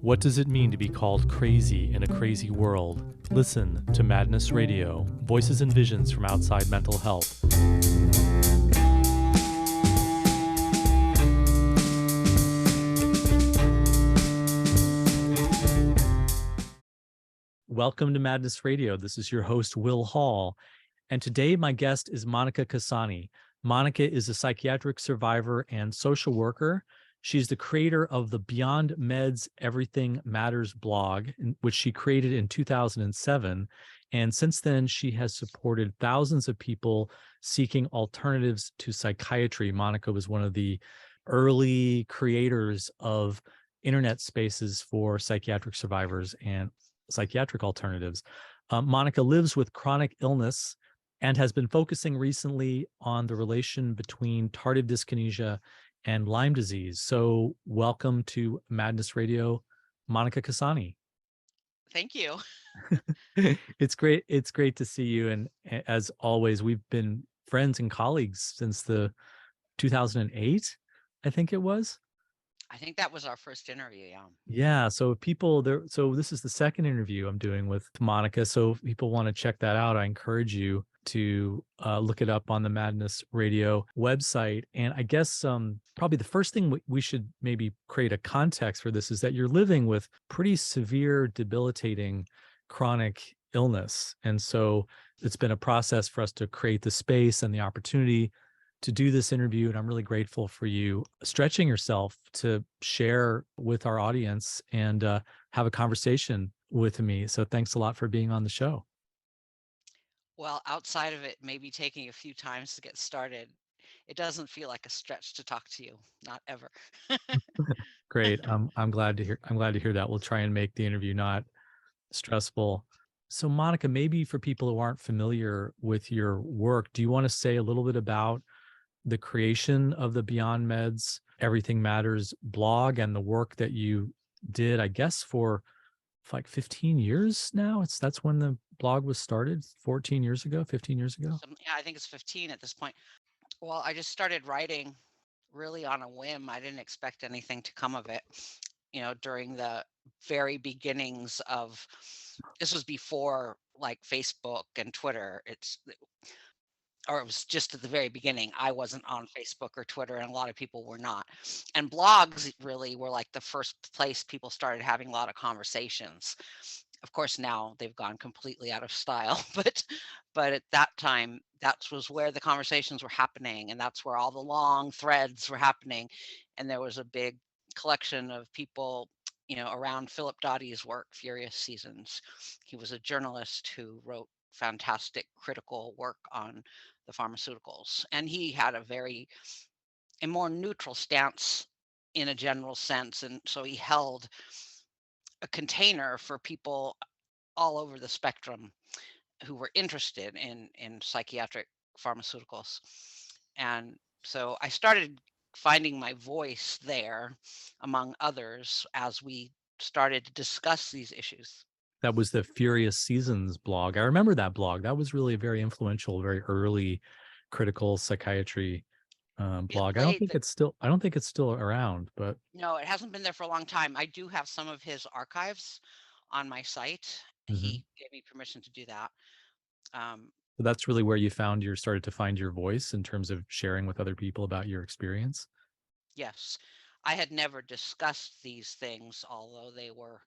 What does it mean to be called crazy in a crazy world? Listen to Madness Radio, voices and visions from outside mental health. Welcome to Madness Radio. This is your host, Will Hall. And today my guest is Monica Cassani. Monica is a psychiatric survivor and social worker. She's the creator of the Beyond Meds Everything Matters blog, which she created in 2007. And since then, she has supported thousands of people seeking alternatives to psychiatry. Monica was one of the early creators of internet spaces for psychiatric survivors and psychiatric alternatives. Monica lives with chronic illness and has been focusing recently on the relation between tardive dyskinesia and Lyme disease. So welcome to Madness Radio, Monica Cassani. Thank you. It's great. It's great to see you. And as always, we've been friends and colleagues since the 2008, I think it was. I think that was our first interview. Yeah. Yeah. So if people there, so this is the second interview I'm doing with Monica. So if people want to check that out, I encourage you to look it up on the Madness Radio website. And I guess probably the first thing we should maybe create a context for this is that you're living with pretty severe, debilitating chronic illness. And so it's been a process for us to create the space and the opportunity to do this interview. And I'm really grateful for you stretching yourself to share with our audience and have a conversation with me. So thanks a lot for being on the show. Well, outside of it, maybe taking a few times to get started, it doesn't feel like a stretch to talk to you. Not ever. Great. I'm glad to hear that. We'll try and make the interview not stressful. So Monica, maybe for people who aren't familiar with your work, do you want to say a little bit about the creation of the Beyond Meds Everything Matters blog and the work that you did, I guess, for like 15 years now? That's when the blog was started, 14 years ago, 15 years ago. Yeah, I think it's 15 at this point. Well, I just started writing really on a whim. I didn't expect anything to come of it. During the very beginnings of this was before like Facebook and Twitter. Or it was just at the very beginning. I wasn't on Facebook or Twitter, and a lot of people were not. And blogs really were like the first place people started having a lot of conversations. Of course, now they've gone completely out of style, but at that time, that was where the conversations were happening, and that's where all the long threads were happening. And there was a big collection of people, around Philip Dottie's work, Furious Seasons. He was a journalist who wrote fantastic critical work on the pharmaceuticals. And he had a more neutral stance in a general sense. And so he held a container for people all over the spectrum who were interested in psychiatric pharmaceuticals. And so I started finding my voice there among others as we started to discuss these issues. That was the Furious Seasons blog. I remember that blog. That was really a very influential, very early critical psychiatry It blog. laid the I don't think it's still around, but No, it hasn't been there for a long time. I do have some of his archives on my site. mhm. He gave me permission to do that. Um, So that's really where you started to find your voice in terms of sharing with other people about your experience. yes, I had never discussed these things, although they were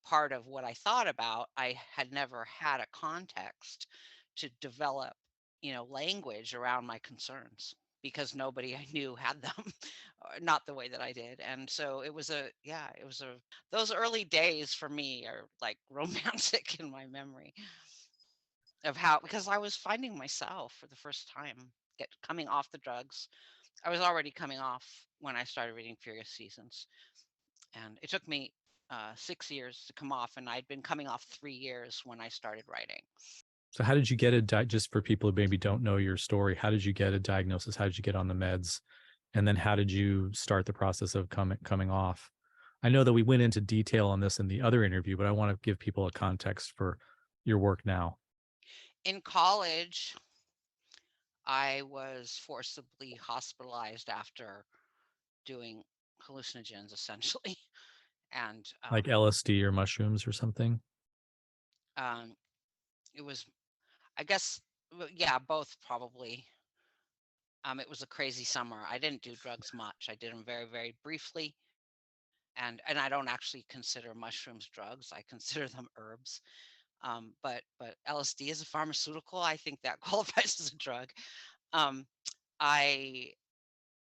part of what I thought about. I had never had a context to develop, language around my concerns because nobody I knew had them, or not the way that I did. And so those early days for me are like romantic in my memory of how, because I was finding myself for the first time, coming off the drugs. I was already coming off when I started reading Furious Seasons, and it took me 6 years to come off, and I'd been coming off 3 years when I started writing. So how did you get just for people who maybe don't know your story, how did you get a diagnosis? How did you get on the meds? And then how did you start the process of coming off? I know that we went into detail on this in the other interview, but I want to give people a context for your work now. In college, I was forcibly hospitalized after doing hallucinogens, essentially. and Like LSD or mushrooms or something? um, it was, I guess, yeah, both probably. It was a crazy summer. I didn't do drugs much. I did them very, very briefly, and I don't actually consider mushrooms drugs. I consider them herbs. But LSD is a pharmaceutical. I think that qualifies as a drug. Um, I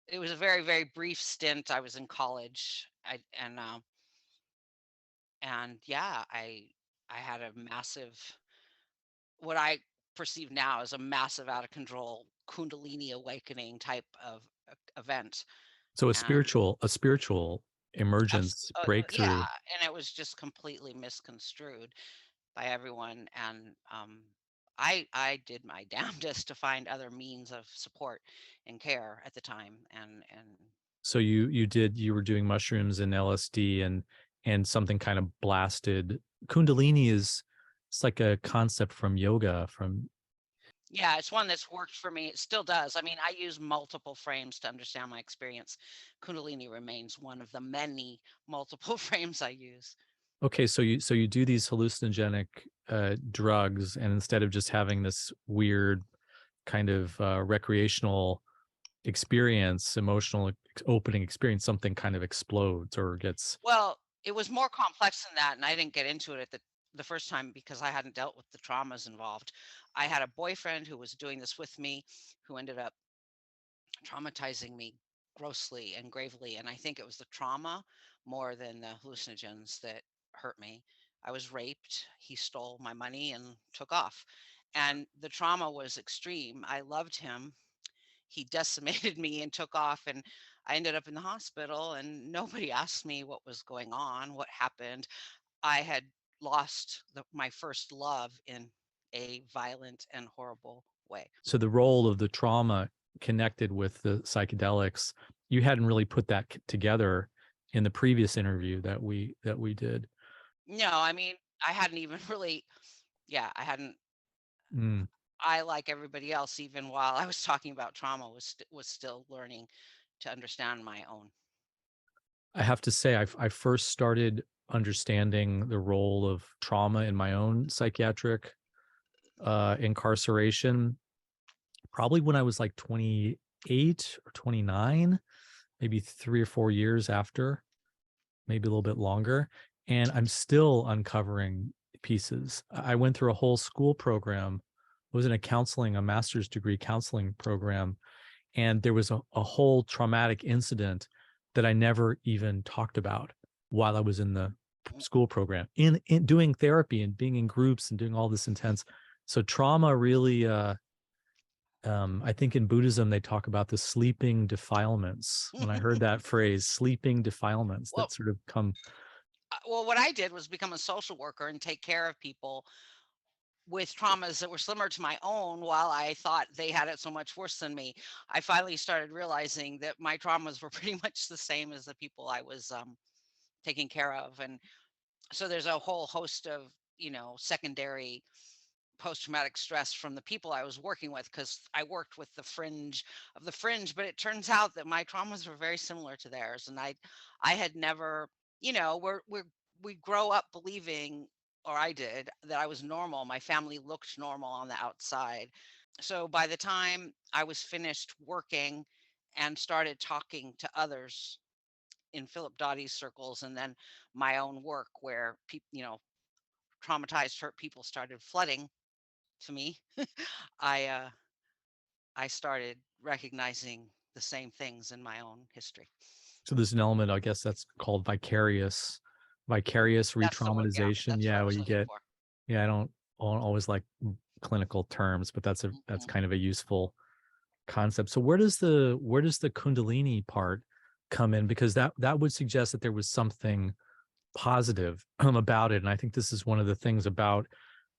It was a very, very brief stint. I was in college. And yeah, I had a massive, what I perceive now as a massive out of control Kundalini awakening type of event. So And a spiritual emergence yeah, breakthrough. and it was just completely misconstrued by everyone. And I did my damnedest to find other means of support and care at the time. And So you were doing mushrooms and LSD and something kind of blasted. Kundalini is, it's like a concept from yoga from. yeah, it's one that's worked for me. It still does. I mean, I use multiple frames to understand my experience. Kundalini remains one of the many multiple frames I use. Okay, so you do these hallucinogenic drugs, and instead of just having this weird kind of recreational experience, emotional opening experience, something kind of explodes or gets. Well, it was more complex than that, and I didn't get into it at the first time because I hadn't dealt with the traumas involved. I had a boyfriend who was doing this with me, who ended up traumatizing me grossly and gravely. And I think it was the trauma more than the hallucinogens that hurt me. I was raped. He stole my money and took off. And the trauma was extreme. I loved him. He decimated me and took off. And I ended up in the hospital, and nobody asked me what was going on, what happened. I had lost my first love in a violent and horrible way. So the role of the trauma connected with the psychedelics, you hadn't really put that together in the previous interview that we did. No, I mean, I hadn't even really, yeah, I hadn't. Mm. I, like everybody else, even while I was talking about trauma, was still learning to understand my own. I have to say, I first started understanding the role of trauma in my own psychiatric incarceration probably when I was like 28 or 29, maybe 3 or 4 years after, maybe a little bit longer. And I'm still uncovering pieces. I went through a whole school program. I was in a master's degree counseling program, and there was a whole traumatic incident that I never even talked about while I was in the Mm. school program, in doing therapy and being in groups and doing all this intense. So trauma really, I think in Buddhism they talk about the sleeping defilements. When I heard that phrase, sleeping defilements, Well, that sort of come. what I did was become a social worker and take care of people with traumas that were similar to my own. While I thought they had it so much worse than me, I finally started realizing that my traumas were pretty much the same as the people I was taking care of. And so there's a whole host of, secondary post-traumatic stress from the people I was working with, because I worked with the fringe of the fringe. But it turns out that my traumas were very similar to theirs. And I had never, we grow up believing, or I did, that I was normal. My family looked normal on the outside. So by the time I was finished working and started talking to others in Philip Dottie's circles, and then my own work where people, traumatized, hurt people started flooding to me, I uh, I started recognizing the same things in my own history. So there's an element, I guess that's called vicarious That's the word. Yeah, re-traumatization. that's what I Yeah, where was you looking get, for. yeah, I don't always like clinical terms, but that's Mhm. kind of a useful concept. So where does the Kundalini part come in? Because that would suggest that there was something positive about it. And I think this is one of the things about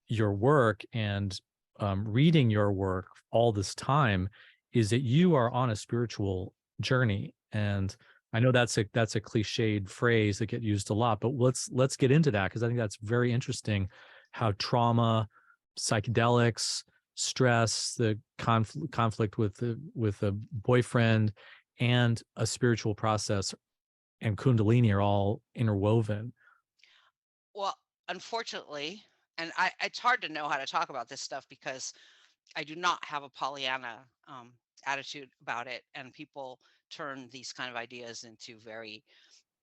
your work and reading your work all this time is that you are on a spiritual journey. And I know that's a cliched phrase that get used a lot, but let's get into that because I think that's very interesting. How trauma, psychedelics, stress, the conflict with a boyfriend, and a spiritual process and Kundalini are all interwoven. Well, unfortunately, and it's hard to know how to talk about this stuff because I do not have a Pollyanna attitude about it, and people turn these kind of ideas into very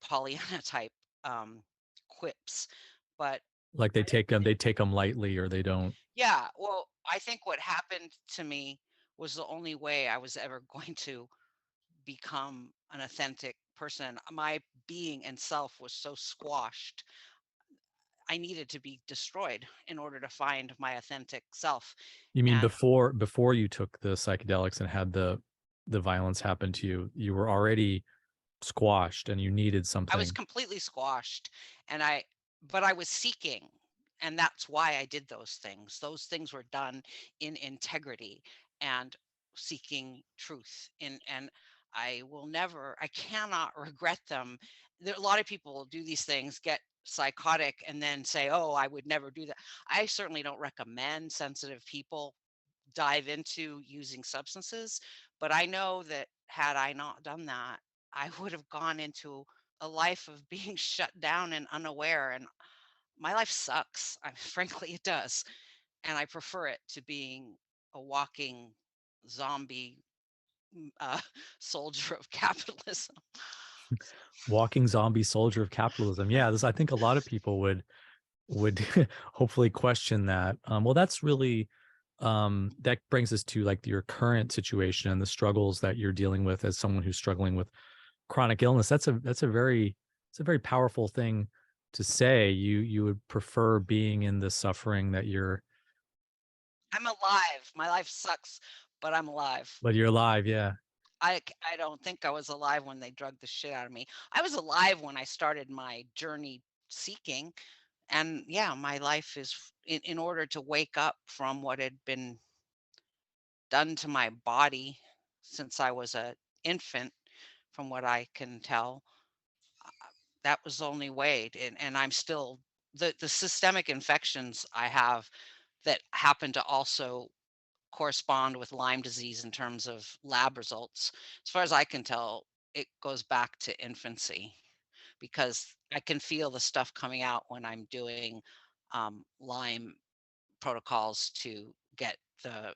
Pollyanna type um, quips. But Like they take them lightly, or they don't. yeah, well, I think what happened to me was the only way I was ever going to become an authentic person. My being and self was so squashed. I needed to be destroyed in order to find my authentic self. You mean And before you took the psychedelics and had the violence happen to you, you were already squashed and you needed I was something. completely squashed, and but I was seeking, and that's why I did those things. Those things were done in integrity and seeking truth. And I cannot regret them. There, a lot of people do these things, get psychotic, and then say, "Oh, I would never do that." I certainly don't recommend sensitive people dive into using substances, but I know that had I not done that, I would have gone into a life of being shut down and unaware. And my life sucks. Frankly, it does. And I prefer it to being a walking zombie uh, soldier of capitalism. Walking zombie soldier of capitalism. Yeah, this I think a lot of people would hopefully question that. Well, that's really that brings us to like your current situation and the struggles that you're dealing with as someone who's struggling with chronic illness. It's a very powerful thing to say. You would prefer being in the suffering that you're, I'm alive. My life sucks, but I'm alive. but you're alive. Yeah. I don't think I was alive when they drugged the shit out of me. I was alive when I started my journey seeking. And yeah, my life is in order to wake up from what had been done to my body since I was a infant, from what I can tell, that was the only way. And I'm still the systemic infections I have that happen to also correspond with Lyme disease in terms of lab results. As far as I can tell, it goes back to infancy because I can feel the stuff coming out when I'm doing Lyme protocols to get the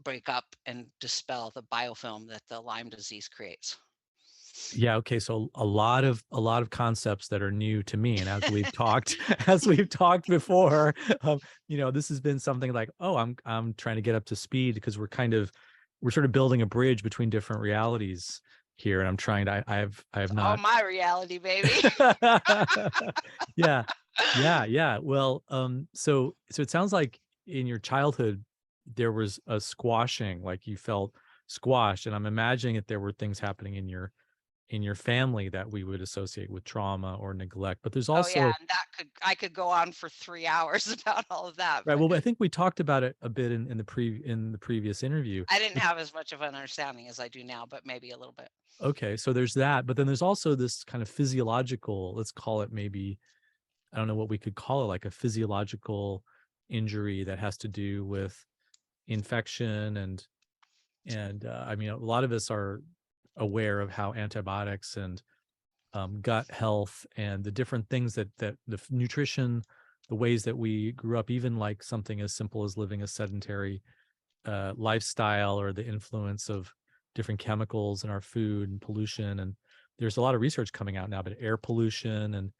break up and dispel the biofilm that the Lyme disease creates. Yeah, okay, so a lot of concepts that are new to me, and as we've talked as we've talked before, this has been something like, "Oh, I'm trying to get up to speed," because we're sort of building a bridge between different realities here, and I'm trying to I have Oh, not. my reality, baby. Yeah. Yeah, yeah. Well, so it sounds like in your childhood there was a squashing, like you felt squashed, and I'm imagining that there were things happening in your family that we would associate with trauma or neglect. But there's Oh, yeah, also, and I could go on for 3 hours about all of that, right. but Well, I think we talked about it a bit in the previous interview. I didn't have as much of an understanding as I do now, but maybe a little bit. Okay, so there's that, but then there's also this kind of physiological, let's call it maybe, I don't know what we could call it, like a physiological injury that has to do with infection and I mean a lot of us are aware of how antibiotics and gut health and the different things that nutrition, the ways that we grew up, even like something as simple as living a sedentary lifestyle, or the influence of different chemicals in our food and pollution. And there's a lot of research coming out now about air pollution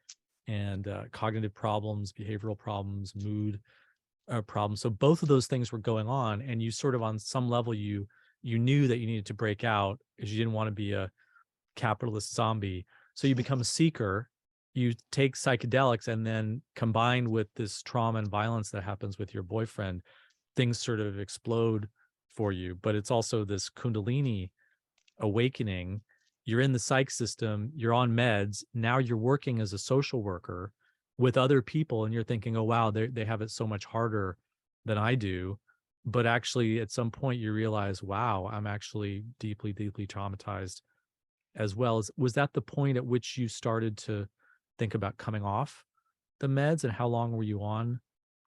and cognitive problems, behavioral problems, mood problems. So both of those things were going on, and you sort of on some level you knew that you needed to break out because you didn't want to be a capitalist zombie. So you become a seeker, you take psychedelics, and then combined with this trauma and violence that happens with your boyfriend, things sort of explode for you. But it's also this Kundalini awakening. You're in the psych system, you're on meds. Now you're working as a social worker with other people, and you're thinking, oh, wow, they have it so much harder than I do. But actually, at some point, you realize, wow, I'm actually deeply, deeply traumatized as well. Was that the point at which you started to think about coming off the meds, and how long were you on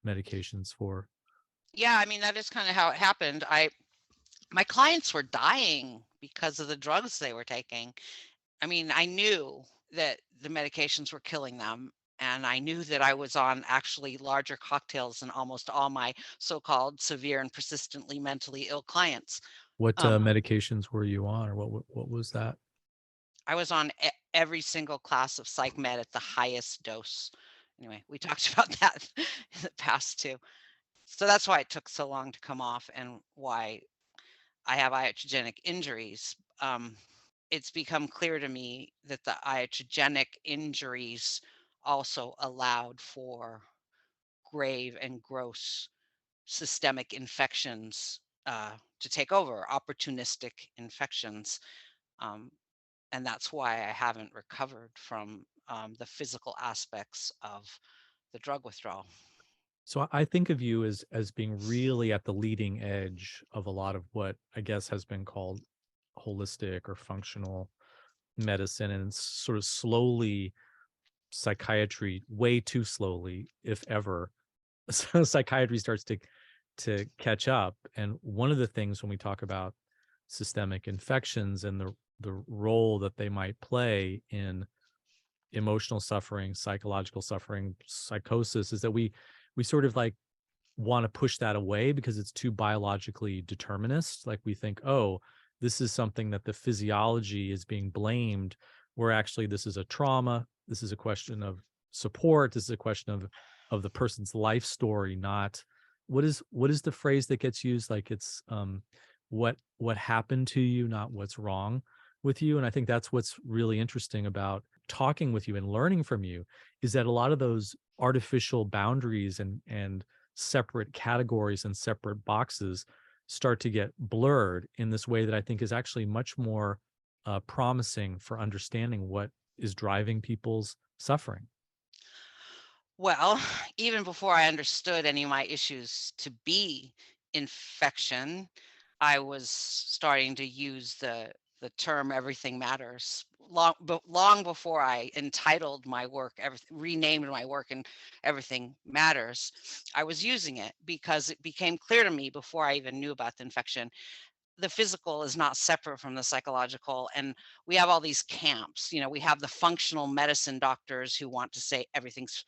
medications for? Yeah, I mean, that is kinda how it happened. My clients were dying because of the drugs they were taking, I mean, I knew that the medications were killing them, and I knew that I was on actually larger cocktails than almost all my so-called severe and persistently mentally ill clients. What Um, medications were you on, or what was that? I was on every single class of psych med at the highest dose. Anyway, we talked about that in the past too. So that's why it took so long to come off and why I have iatrogenic injuries. It's become clear to me that the iatrogenic injuries also allowed for grave and gross systemic infections to take over, opportunistic infections. Um, and that's why I haven't recovered from the physical aspects of the drug withdrawal. So I think of you as being really at the leading edge of a lot of what I guess has been called holistic or functional medicine, and sort of slowly psychiatry, way too slowly, if ever. So psychiatry starts to catch up. And one of the things when we talk about systemic infections and the role that they might play in emotional suffering, psychological suffering, psychosis, is that we sort of like want to push that away because it's too biologically determinist. Like we think, oh, this is something that the physiology is being blamed, where actually this is a trauma. This is a question of support. This is a question of the person's life story, not what is the phrase that gets used? Like it's what happened to you, not what's wrong with you. And I think that's what's really interesting about talking with you and learning from you, is that a lot of those artificial boundaries and separate categories and separate boxes start to get blurred in this way that I think is actually much more promising for understanding what is driving people's suffering. Well, even before I understood any of my issues to be infection, I was starting to use the term everything matters long before I entitled my work, renamed my work and everything matters. I was using it because it became clear to me before I even knew about the infection. The physical is not separate from the psychological. And we have all these camps. We have the functional medicine doctors who want to say everything's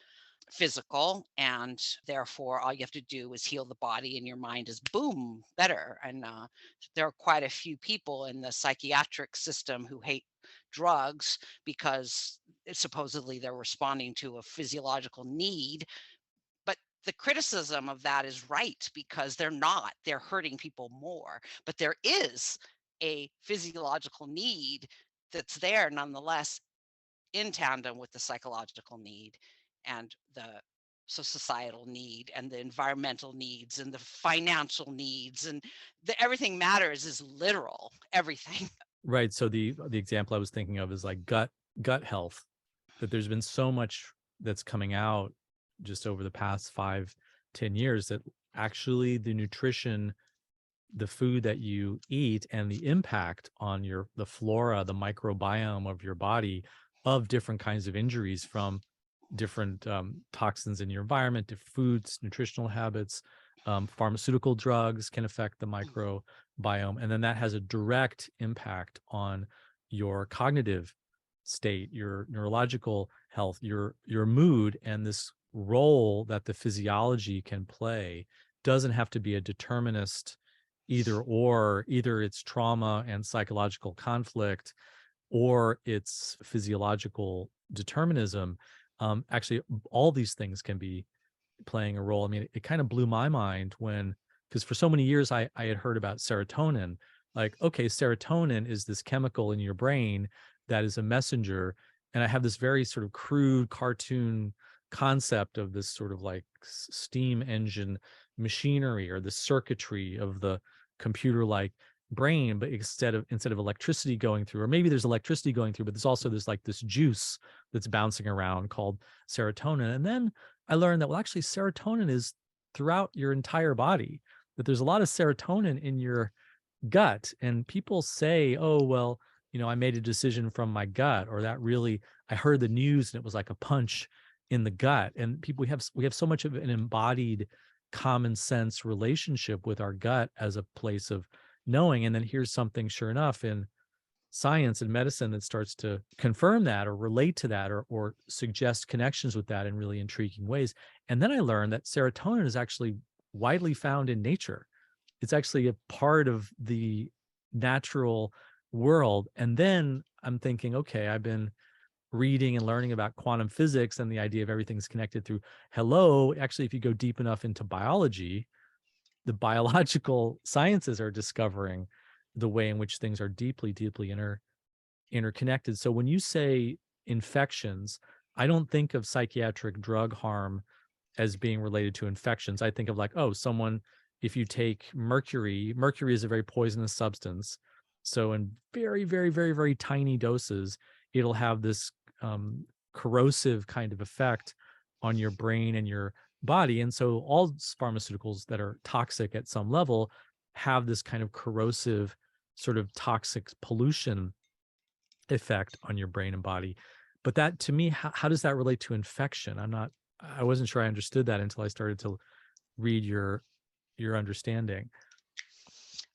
physical, and therefore all you have to do is heal the body and your mind is boom better. And there are quite a few people in the psychiatric system who hate drugs because supposedly they're responding to a physiological need. But the criticism of that is right, because they're hurting people more. But there is a physiological need that's there nonetheless, in tandem with the psychological need and the societal need and the environmental needs and the financial needs, and everything matters is literal everything. Right. So the example I was thinking of is like gut health, that there's been so much that's coming out just over the past 5-10 years, that actually the nutrition, the food that you eat, and the impact on the flora, the microbiome of your body, of different kinds of injuries from different toxins in your environment, to foods, nutritional habits, pharmaceutical drugs can affect the microbiome, and then that has a direct impact on your cognitive state, your neurological health, your mood. And this role that the physiology can play doesn't have to be a determinist either it's trauma and psychological conflict, or it's physiological determinism. Actually, all these things can be playing a role. I mean, it kind of blew my mind because for so many years I had heard about serotonin. Like, okay, serotonin is this chemical in your brain that is a messenger. And I have this very sort of crude cartoon concept of this sort of like steam engine machinery, or the circuitry of the computer like brain. But instead of electricity going through, or maybe there's electricity going through, but there's also this juice that's bouncing around called serotonin. And then I learned that, well, actually serotonin is throughout your entire body, that there's a lot of serotonin in your gut. And people say, oh, well, I made a decision from my gut, or that really, I heard the news and it was like a punch in the gut. And we have so much of an embodied common sense relationship with our gut as a place of knowing. And then here's something, sure enough, in science and medicine that starts to confirm that or relate to that or suggest connections with that in really intriguing ways. And then I learned that serotonin is actually widely found in nature. It's actually a part of the natural world. And then I'm thinking, okay, I've been reading and learning about quantum physics and the idea of everything's connected through hello. Actually, if you go deep enough into biology, the biological sciences are discovering the way in which things are deeply, deeply interconnected. So when you say infections, I don't think of psychiatric drug harm as being related to infections. I think of like, oh, someone, if you take mercury, mercury is a very poisonous substance. So in very, very, very, very tiny doses, it'll have this um, corrosive kind of effect on your brain and your body. And so all pharmaceuticals that are toxic at some level have this kind of corrosive sort of toxic pollution effect on your brain and body. But that to me, how does that relate to infection? I wasn't sure I understood that until I started to read your understanding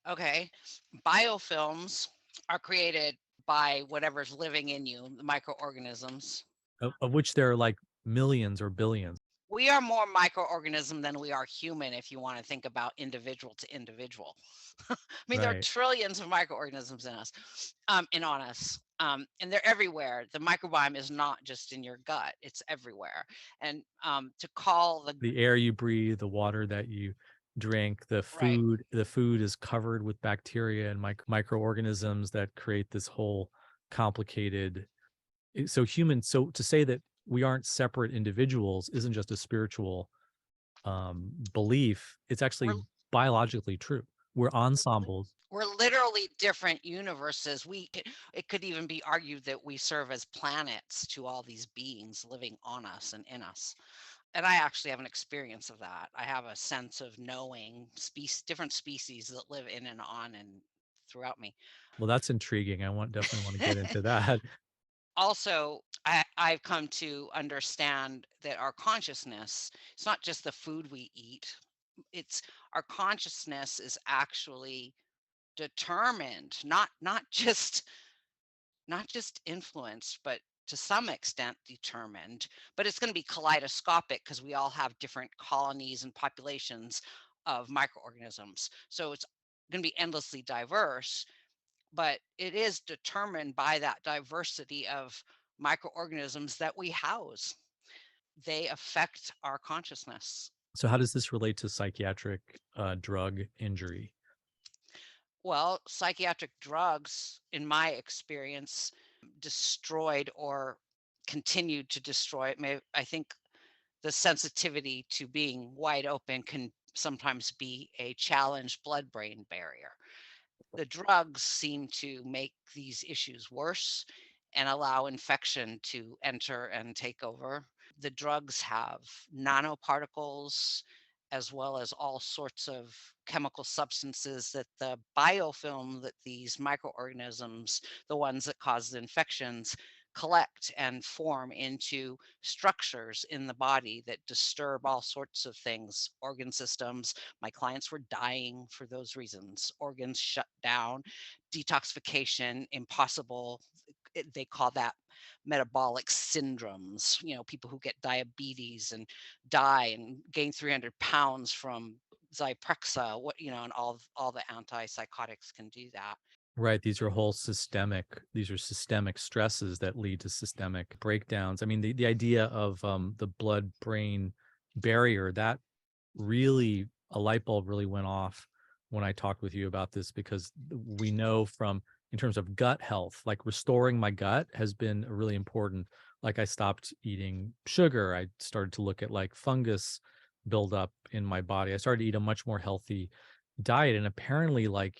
Okay. Biofilms are created by whatever's living in you, the microorganisms. of which there are like millions or billions, We are more microorganism than we are human if you want to think about individual to individual. I mean, there are right? trillions of microorganisms in us, and on us, and they're everywhere. The microbiome is not just in your gut; it's everywhere. And to call the The air you breathe, the water that you drink, right, the food is covered with bacteria and microorganisms that create this whole complicated. So so to say that we aren't separate individuals isn't just a spiritual belief. It's we're actually biologically true. We're ensembles. we're literally different universes. It could even be argued that we serve as planets to all these beings living on us and in us. And I actually have an experience of that. I have a sense of knowing different species that live in and on and throughout me. Well, that's intriguing. Definitely want to get into that. Also, I've come to understand that our consciousness, it's not just the food we eat, it's our consciousness is actually determined, not just influenced, but to some extent determined. But it's going to be kaleidoscopic because we all have different colonies and populations of microorganisms. So it's going to be endlessly diverse, but it is determined by that diversity of microorganisms that we house. They affect our consciousness. So how does this relate to psychiatric drug injury? Well, psychiatric drugs, in my experience, destroyed or continued to destroy it. I think the sensitivity to being wide open can sometimes be a challenged blood brain barrier. The drugs seem to make these issues worse and allow infection to enter and take over. The drugs have nanoparticles as well as all sorts of chemical substances that the biofilm that these microorganisms, the ones that cause the infections, collect and form into structures in the body that disturb all sorts of things, organ systems. My clients were dying for those reasons. Organs shut down, detoxification, impossible. They call that metabolic syndromes. People who get diabetes and die and gain 300 pounds from Zyprexa, and all the antipsychotics can do that. Right. These are systemic stresses that lead to systemic breakdowns. I mean, the idea of the blood brain barrier, that really, a light bulb really went off when I talked with you about this, because we know from, in terms of gut health, like restoring my gut has been really important. Like I stopped eating sugar. I started to look at like fungus buildup in my body. I started to eat a much more healthy diet. And apparently like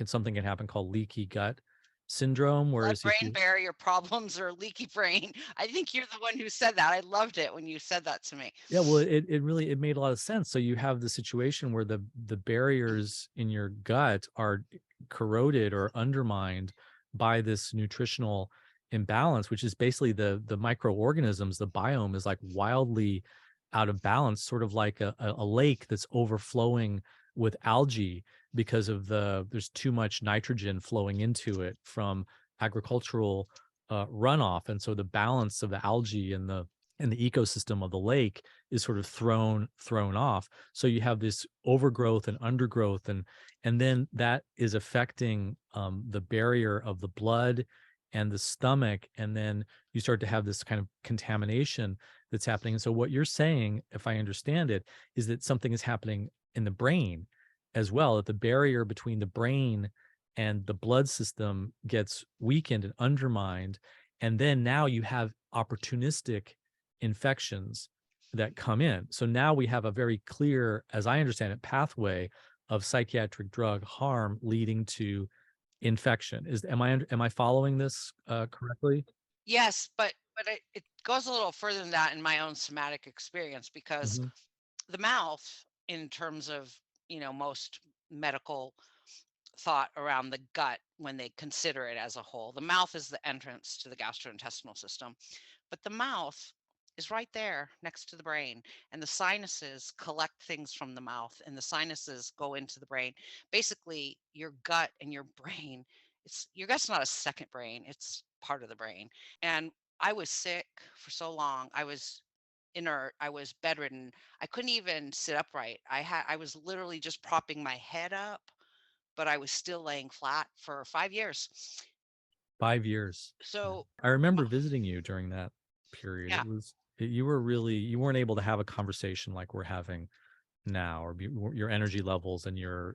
something can happen called leaky gut syndrome. Whereas if Blood-brain you, barrier problems or leaky brain. I think you're the one who said that. I loved it when you said that to me. yeah, well, it really, it made a lot of sense. So you have the situation where the barriers in your gut are corroded or undermined by this nutritional imbalance, which is basically the microorganisms. The biome is like wildly out of balance, sort of like a lake that's overflowing with algae because of there's too much nitrogen flowing into it from agricultural runoff, and so the balance of the algae in the ecosystem of the lake is sort of thrown off. So you have this overgrowth and undergrowth, and then that is affecting the barrier of the blood and the stomach, and then you start to have this kind of contamination that's happening. And so what you're saying, if I understand it, is that something is happening in the brain as well, that the barrier between the brain and the blood system gets weakened and undermined. And then now you have opportunistic infections that come in. So now we have a very clear, as I understand it, pathway of psychiatric drug harm leading to infection. Am I following this correctly? Yes, but it goes a little further than that in my own somatic experience because Hmm. the mouth, in terms of, most medical thought around the gut when they consider it as a whole, the mouth is the entrance to the gastrointestinal system. But the mouth is right there next to the brain, and the sinuses collect things from the mouth, and the sinuses go into the brain. Basically, your gut and your brain, it's your gut's not a second brain, it's part of the brain. And I was sick for so long. I was inert, I was bedridden. I couldn't even sit upright. I was literally just propping my head up, but I was still laying flat for 5 years. 5 years. Yeah. So, I my, remember visiting you during that period. yeah. You were really, you weren't able to have a conversation like we're having now, or your energy levels and your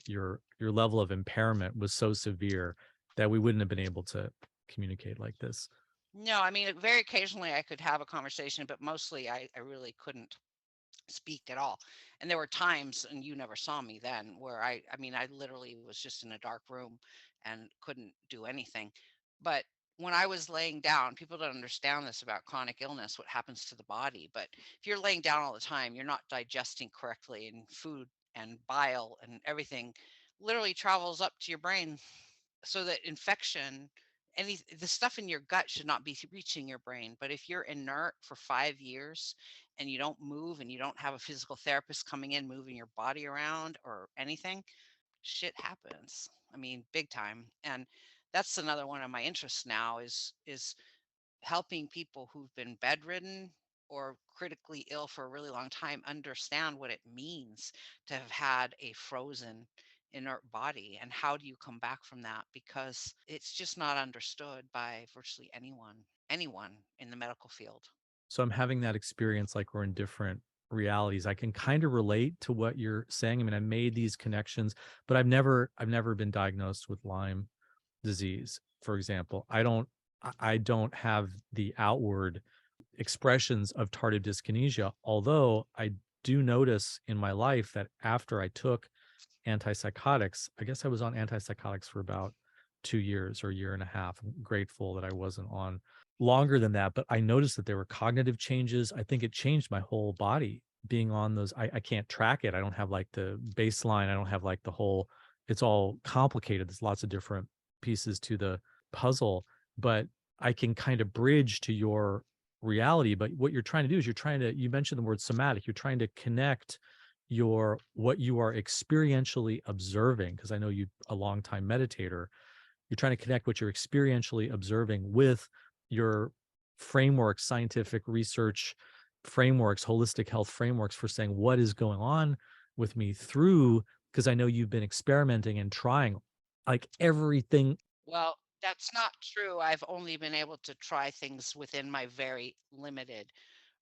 level of impairment was so severe that we wouldn't have been able to communicate like this. No, I mean, very occasionally I could have a conversation, but mostly I really couldn't speak at all. And there were times, and you never saw me then, where I mean, I literally was just in a dark room and couldn't do anything. But when I was laying down, people don't understand this about chronic illness, what happens to the body. But if you're laying down all the time, you're not digesting correctly, and food and bile and everything literally travels up to your brain, so that infection, any the stuff in your gut should not be reaching your brain. But if you're inert for 5 years and you don't move and you don't have a physical therapist coming in moving your body around or anything, shit happens. I mean, big time. And that's another one of my interests now is helping people who've been bedridden or critically ill for a really long time understand what it means to have had a frozen inert body, and how do you come back from that, because it's just not understood by virtually anyone in the medical field. So I'm having that experience like we're in different realities. I can kind of relate to what you're saying. I mean, I made these connections, but I've never been diagnosed with Lyme disease, for example. I don't have the outward expressions of tardive dyskinesia, although I do notice in my life that after I took antipsychotics, I guess I was on antipsychotics for about 2 years or a year and a half. I'm grateful that I wasn't on longer than that, but I noticed that there were cognitive changes. I think it changed my whole body being on those. I can't track it. I don't have like the baseline. I don't have like the whole, it's all complicated. There's lots of different pieces to the puzzle, but I can kind of bridge to your reality. But what you're trying to do is you mentioned the word somatic, you're trying to connect what you are experientially observing, because I know you a long time meditator. You're trying to connect what you're experientially observing with your frameworks, scientific research frameworks, holistic health frameworks for saying what is going on with me through, because I know you've been experimenting and trying like everything. Well, that's not true. I've only been able to try things within my very limited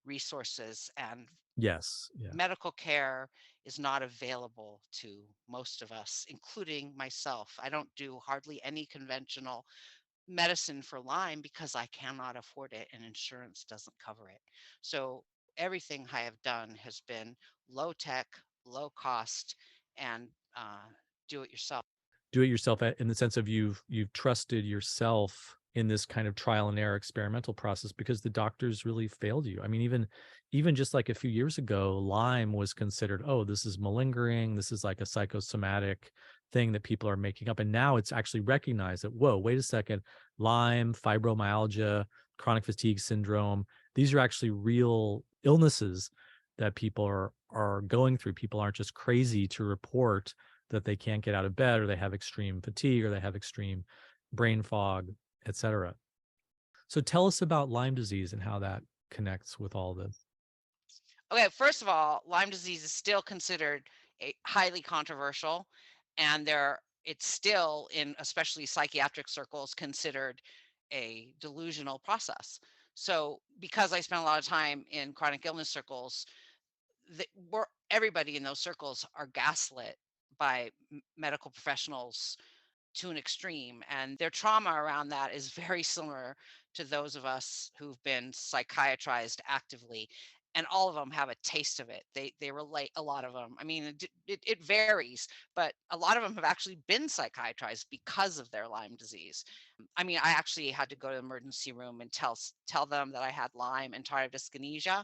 resources, and Yes. Yeah. medical care is not available to most of us, including myself. I don't do hardly any conventional medicine for Lyme because I cannot afford it and insurance doesn't cover it. So everything I have done has been low tech, low cost, and do it yourself. Do it yourself in the sense of you've trusted yourself in this kind of trial and error experimental process because the doctors really failed you. I mean, even just like a few years ago, Lyme was considered, oh, this is malingering, this is like a psychosomatic thing that people are making up. And now it's actually recognized that, whoa, wait a second, Lyme, fibromyalgia, chronic fatigue syndrome, these are actually real illnesses that people are going through. People aren't just crazy to report that they can't get out of bed, or they have extreme fatigue, or they have extreme brain fog, etc. So tell us about Lyme disease and how that connects with all this. Okay, first of all, Lyme disease is still considered a highly controversial, and it's still in especially psychiatric circles considered a delusional process. So, because I spent a lot of time in chronic illness circles, everybody in those circles are gaslit by medical professionals to an extreme, and their trauma around that is very similar to those of us who've been psychiatrized actively, and all of them have a taste of it. They relate, a lot of them. I mean, it varies, but a lot of them have actually been psychiatrized because of their Lyme disease. I mean, I actually had to go to the emergency room and tell them that I had Lyme and tardive dyskinesia,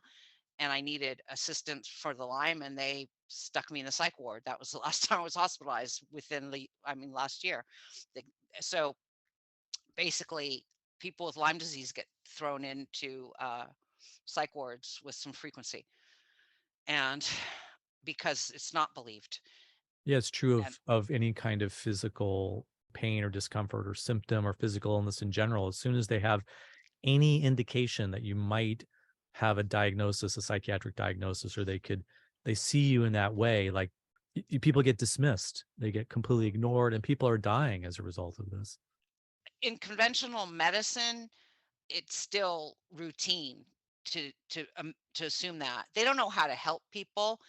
and I needed assistance for the Lyme, and they stuck me in the psych ward. That was the last time I was hospitalized last year. The- So basically, people with Lyme disease get thrown into psych wards with some frequency, and because it's not believed. Yeah, it's true And of any kind of physical pain or discomfort or symptom or physical illness in general. As soon as they have any indication that you might have a diagnosis, a psychiatric diagnosis, or they see you in that way, like people get dismissed, they get completely ignored, and people are dying as a result of this. in conventional medicine, it's still routine to assume that they don't know how to help people.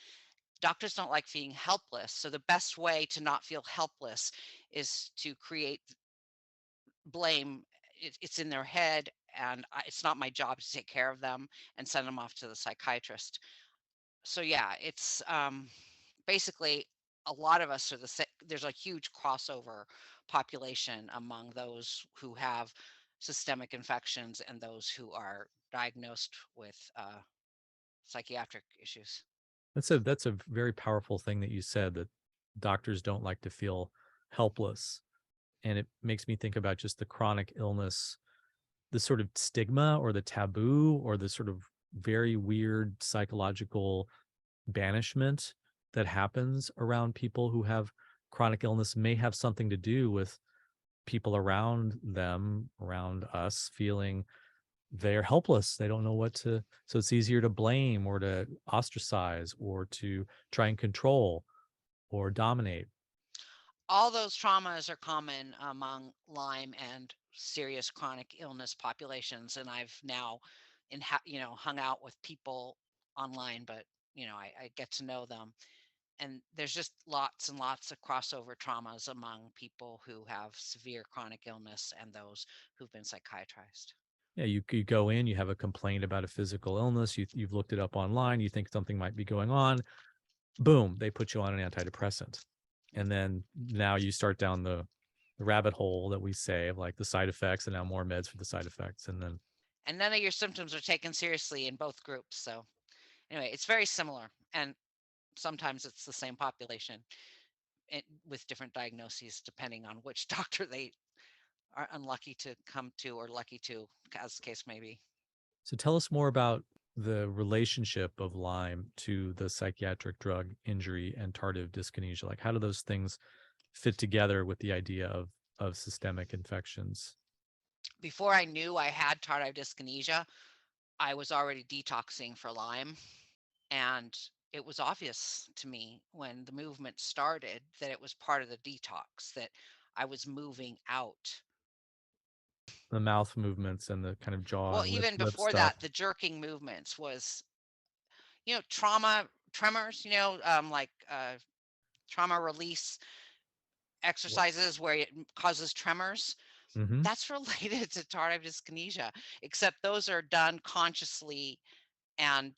Doctors don't like being helpless. So the best way to not feel helpless is to create blame. It's in their head, and it's not my job to take care of them and send them off to the psychiatrist. So yeah, it's basically a lot of us are there's a huge crossover population among those who have systemic infections and those who are diagnosed with psychiatric issues. That's a very powerful thing that you said, that doctors don't like to feel helpless. And it makes me think about just the chronic illness, the sort of stigma or the taboo or the sort of very weird psychological banishment that happens around people who have chronic illness may have something to do with people around them, around us, feeling they're helpless. They don't know what to, so it's easier to blame or to ostracize or to try and control or dominate. All those traumas are common among Lyme and serious chronic illness populations, and I've now hung out with people online, but I get to know them, and there's just lots and lots of crossover traumas among people who have severe chronic illness and those who've been psychiatrized. Yeah, you go in, you have a complaint about a physical illness, you've looked it up online, you think something might be going on, boom, they put you on an antidepressant. And then now you start down the rabbit hole that we say of like the side effects and now more meds for the side effects. And then And none of your symptoms are taken seriously in both groups. So anyway, it's very similar, and sometimes it's the same population with different diagnoses depending on which doctor they are unlucky to come to or lucky to, as the case may be. so tell us more about the relationship of Lyme to the psychiatric drug injury and tardive dyskinesia. Like how do those things fit together with the idea of systemic infections? Before I knew I had tardive dyskinesia, I was already detoxing for Lyme. And it was obvious to me when the movement started that it was part of the detox, that I was moving out. The mouth movements and the kind of jaw Well, and even lip before stuff. that, the jerking movements was, tremors, like trauma release exercises where it causes tremors. Mm-hmm. That's related to tardive dyskinesia, except those are done consciously and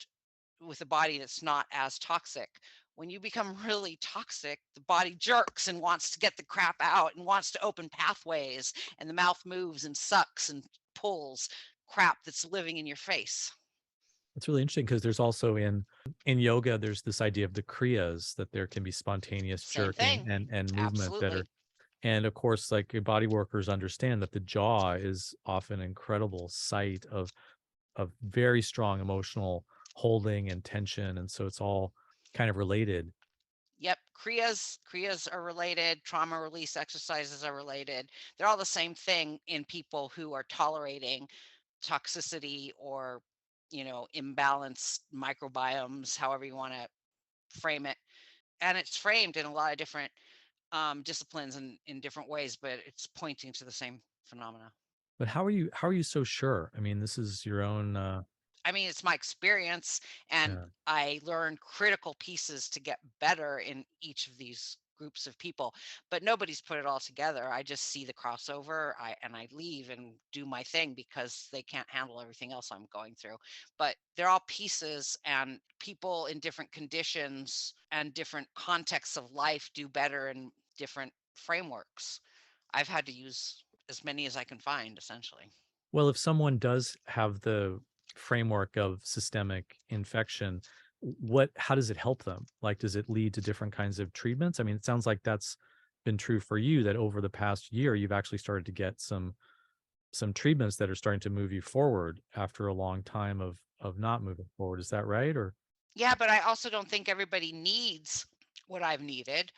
with a body that's not as toxic. When you become really toxic, the body jerks and wants to get the crap out and wants to open pathways, and the mouth moves and sucks and pulls crap that's living in your face. It's really interesting because there's also in yoga, there's this idea of the kriyas, that there can be spontaneous Same jerking thing. and movement that are, Absolutely. and of course, like body workers understand that the jaw is often an incredible site of very strong emotional holding and tension. And so it's all kind of related. Yep, Kriyas are related, trauma release exercises are related. They're all the same thing in people who are tolerating toxicity or, imbalanced microbiomes, however you want to frame it. And it's framed in a lot of different disciplines and in different ways, but it's pointing to the same phenomena. But how are you so sure? I mean, this is your own I mean, it's my experience, and yeah. I learned critical pieces to get better in each of these groups of people. But nobody's put it all together. I just see the crossover, I leave and do my thing because they can't handle everything else I'm going through. But they're all pieces, and people in different conditions and different contexts of life do better in different frameworks. I've had to use as many as I can find, essentially. Well, if someone does have the framework of systemic infection, what how does it help them? Like, does it lead to different kinds of treatments? I mean, it sounds like that's been true for you that over the past year, you've actually started to get some treatments that are starting to move you forward after a long time of not moving forward. Is that right? Or Yeah, but I also don't think everybody needs what I've needed.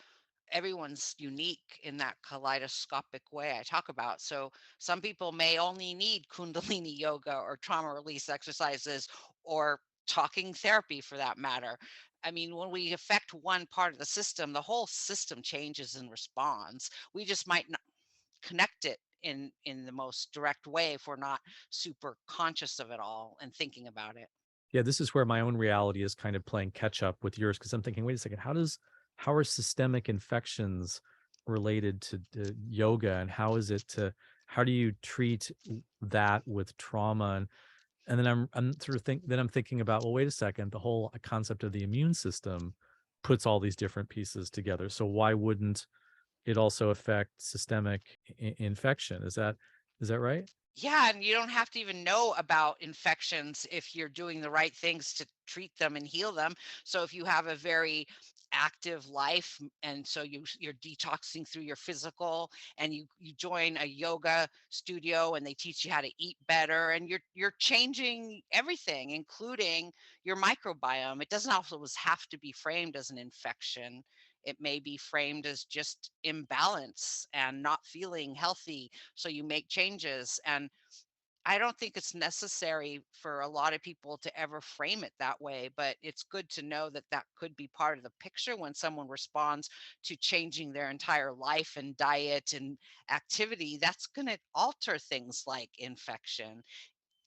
Everyone's unique in that kaleidoscopic way I talk about. So some people may only need Kundalini yoga or trauma release exercises or talking therapy for that matter. I mean, when we affect one part of the system, the whole system changes and responds. We just might not connect it in the most direct way if we're not super conscious of it all and thinking about it. yeah, this is where my own reality is kind of playing catch up with yours because I'm thinking, wait a second, how are systemic infections related to yoga, and how do you treat that with trauma? And then I'm thinking about, well, wait a second, the whole concept of the immune system puts all these different pieces together. So why wouldn't it also affect systemic infection? Is that right? Yeah, and you don't have to even know about infections if you're doing the right things to treat them and heal them. So if you have a very active life and so you're detoxing through your physical and you join a yoga studio and they teach you how to eat better and you're changing everything including your microbiome. It doesn't always have to be framed as an infection. It may be framed as just imbalance and not feeling healthy, so you make changes. And I don't think it's necessary for a lot of people to ever frame it that way, but it's good to know that that could be part of the picture when someone responds to changing their entire life and diet and activity. That's going to alter things like infection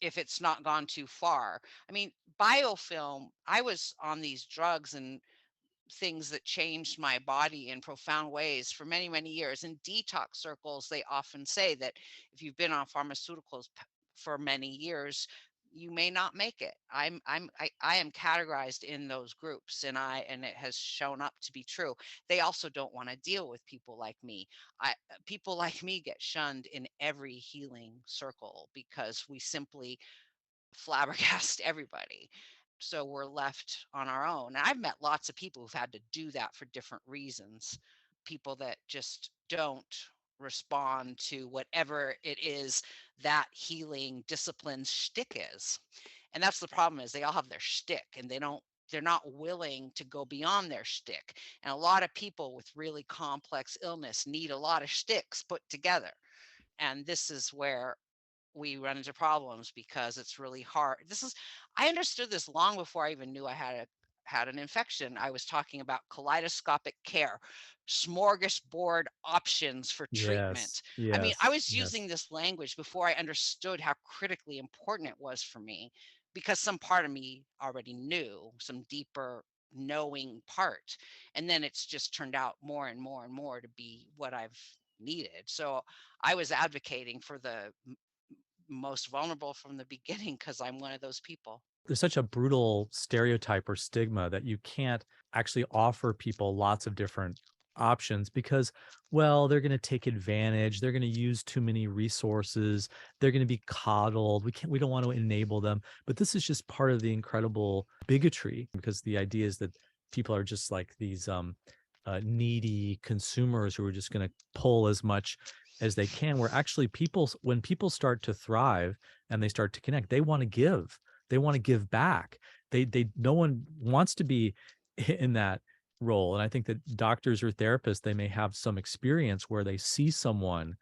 if it's not gone too far. I mean, biofilm, I was on these drugs and things that changed my body in profound ways for many, many years. In detox circles, they often say that if you've been on pharmaceuticals for many years, you may not make it. I am categorized in those groups, and it has shown up to be true. They also don't want to deal with people like me. People like me get shunned in every healing circle because we simply flabbergast everybody. So we're left on our own. And I've met lots of people who've had to do that for different reasons. People that just don't respond to whatever it is that healing discipline's shtick is. And that's the problem is they all have their shtick and they're not willing to go beyond their shtick. And a lot of people with really complex illness need a lot of shticks put together. And this is where we run into problems because it's really hard. I understood this long before I even knew I had an infection. I was talking about kaleidoscopic care, smorgasbord options for Yes. treatment. I mean, I Yes. was Yes. using this language before I understood how critically important it was for me because some part of me already knew, some deeper knowing part. And then it's just turned out more and more and more to be what I've needed. So I was advocating for the most vulnerable from the beginning because I'm one of those people. There's such a brutal stereotype or stigma that you can't actually offer people lots of different options because, well, they're going to take advantage, they're going to use too many resources, they're going to be coddled, we don't want to enable them. But this is just part of the incredible bigotry because the idea is that people are just like these needy consumers who are just going to pull as much as they can, where actually when people start to thrive and they start to connect, they want to give back. No one wants to be in that role. And I think that doctors or therapists, they may have some experience where they see someone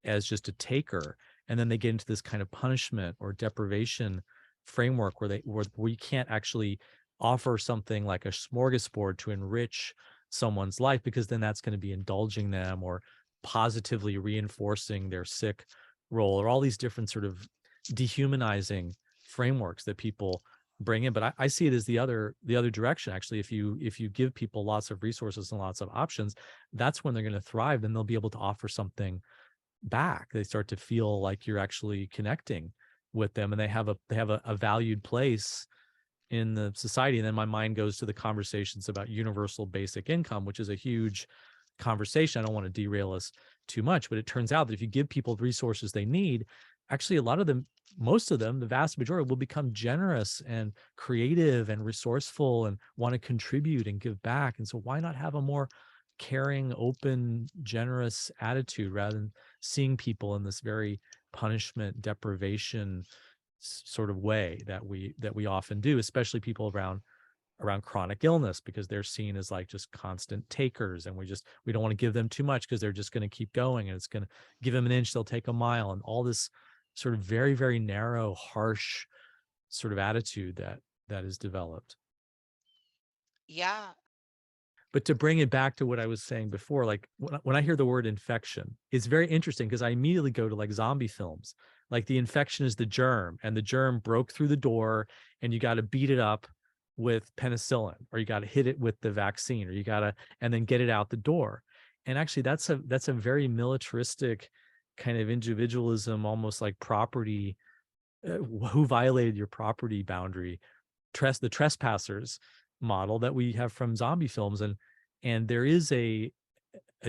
as just a taker, and then they get into this kind of punishment or deprivation framework where where you can't actually offer something like a smorgasbord to enrich someone's life, because then that's going to be indulging them or positively reinforcing their sick role, or all these different sort of dehumanizing frameworks that people bring in. But I see it as the other direction. Actually, if you give people lots of resources and lots of options, that's when they're going to thrive. Then they'll be able to offer something back. They start to feel like you're actually connecting with them, and they have a valued place in the society. And then my mind goes to the conversations about universal basic income, which is a huge conversation. I don't want to derail us too much, but it turns out that if you give people the resources they need, actually a lot of them, most of them, the vast majority, will become generous and creative and resourceful and want to contribute and give back. And so why not have a more caring, open, generous attitude rather than seeing people in this very punishment, deprivation sort of way that we often do, especially people around chronic illness, because they're seen as like just constant takers, and we don't want to give them too much because they're just going to keep going, and it's going to give them an inch, they'll take a mile, and all this sort of very, very narrow, harsh sort of attitude that is developed. Yeah. But to bring it back to what I was saying before, like when I hear the word infection, it's very interesting because I immediately go to like zombie films. Like the infection is the germ, and the germ broke through the door, and you got to beat it up with penicillin, or you got to hit it with the vaccine, or you got to, and then get it out the door. And actually, that's a very militaristic kind of individualism, almost like property. Who violated your property boundary? The trespassers model that we have from zombie films. And there is a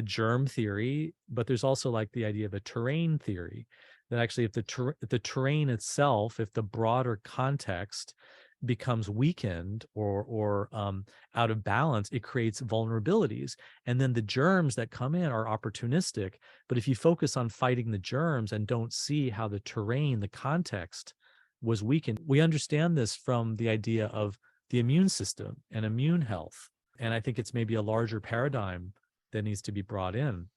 germ theory, but there's also like the idea of a terrain theory, that actually if the terrain itself, if the broader context becomes weakened or out of balance, it creates vulnerabilities. And then the germs that come in are opportunistic. But if you focus on fighting the germs and don't see how the terrain, the context was weakened, we understand this from the idea of the immune system and immune health. And I think it's maybe a larger paradigm that needs to be brought in.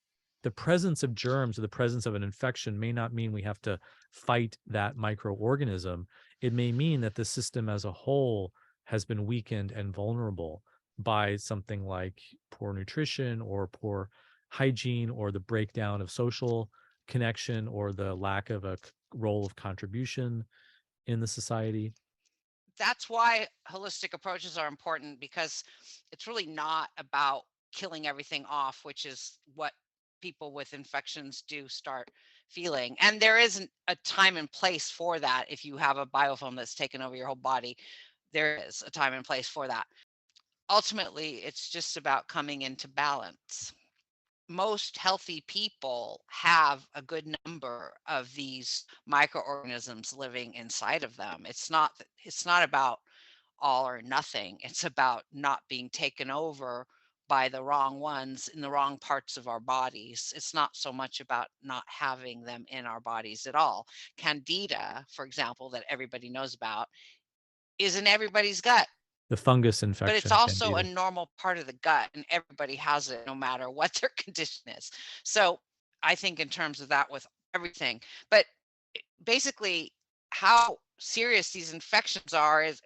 The presence of germs or the presence of an infection may not mean we have to fight that microorganism. It may mean that the system as a whole has been weakened and vulnerable by something like poor nutrition or poor hygiene, or the breakdown of social connection, or the lack of a role of contribution in the society. That's why holistic approaches are important, because it's really not about killing everything off, which is what people with infections do start feeling. And there isn't a time and place for that. If you have a biofilm that's taken over your whole body, there is a time and place for that. Ultimately, it's just about coming into balance. Most healthy people have a good number of these microorganisms living inside of them. It's not about all or nothing. It's about not being taken over by the wrong ones in the wrong parts of our bodies. It's not so much about not having them in our bodies at all. Candida, for example, that everybody knows about, is in everybody's gut, The fungus but it's infection, also a candida. normal part of the gut, and everybody has it no matter what their condition is. So I think in terms of that with everything, but basically how serious these infections are is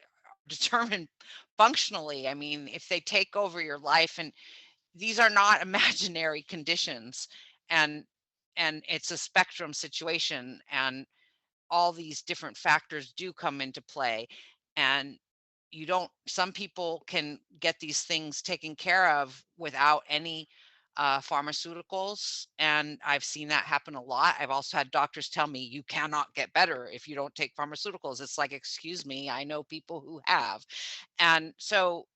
determined functionally. I mean, if they take over your life, and these are not imaginary conditions, and it's a spectrum situation, and all these different factors do come into play. And you don't some people can get these things taken care of without any pharmaceuticals, and I've seen that happen a lot. I've also had doctors tell me you cannot get better if you don't take pharmaceuticals. It's like, excuse me, I know people who have. And so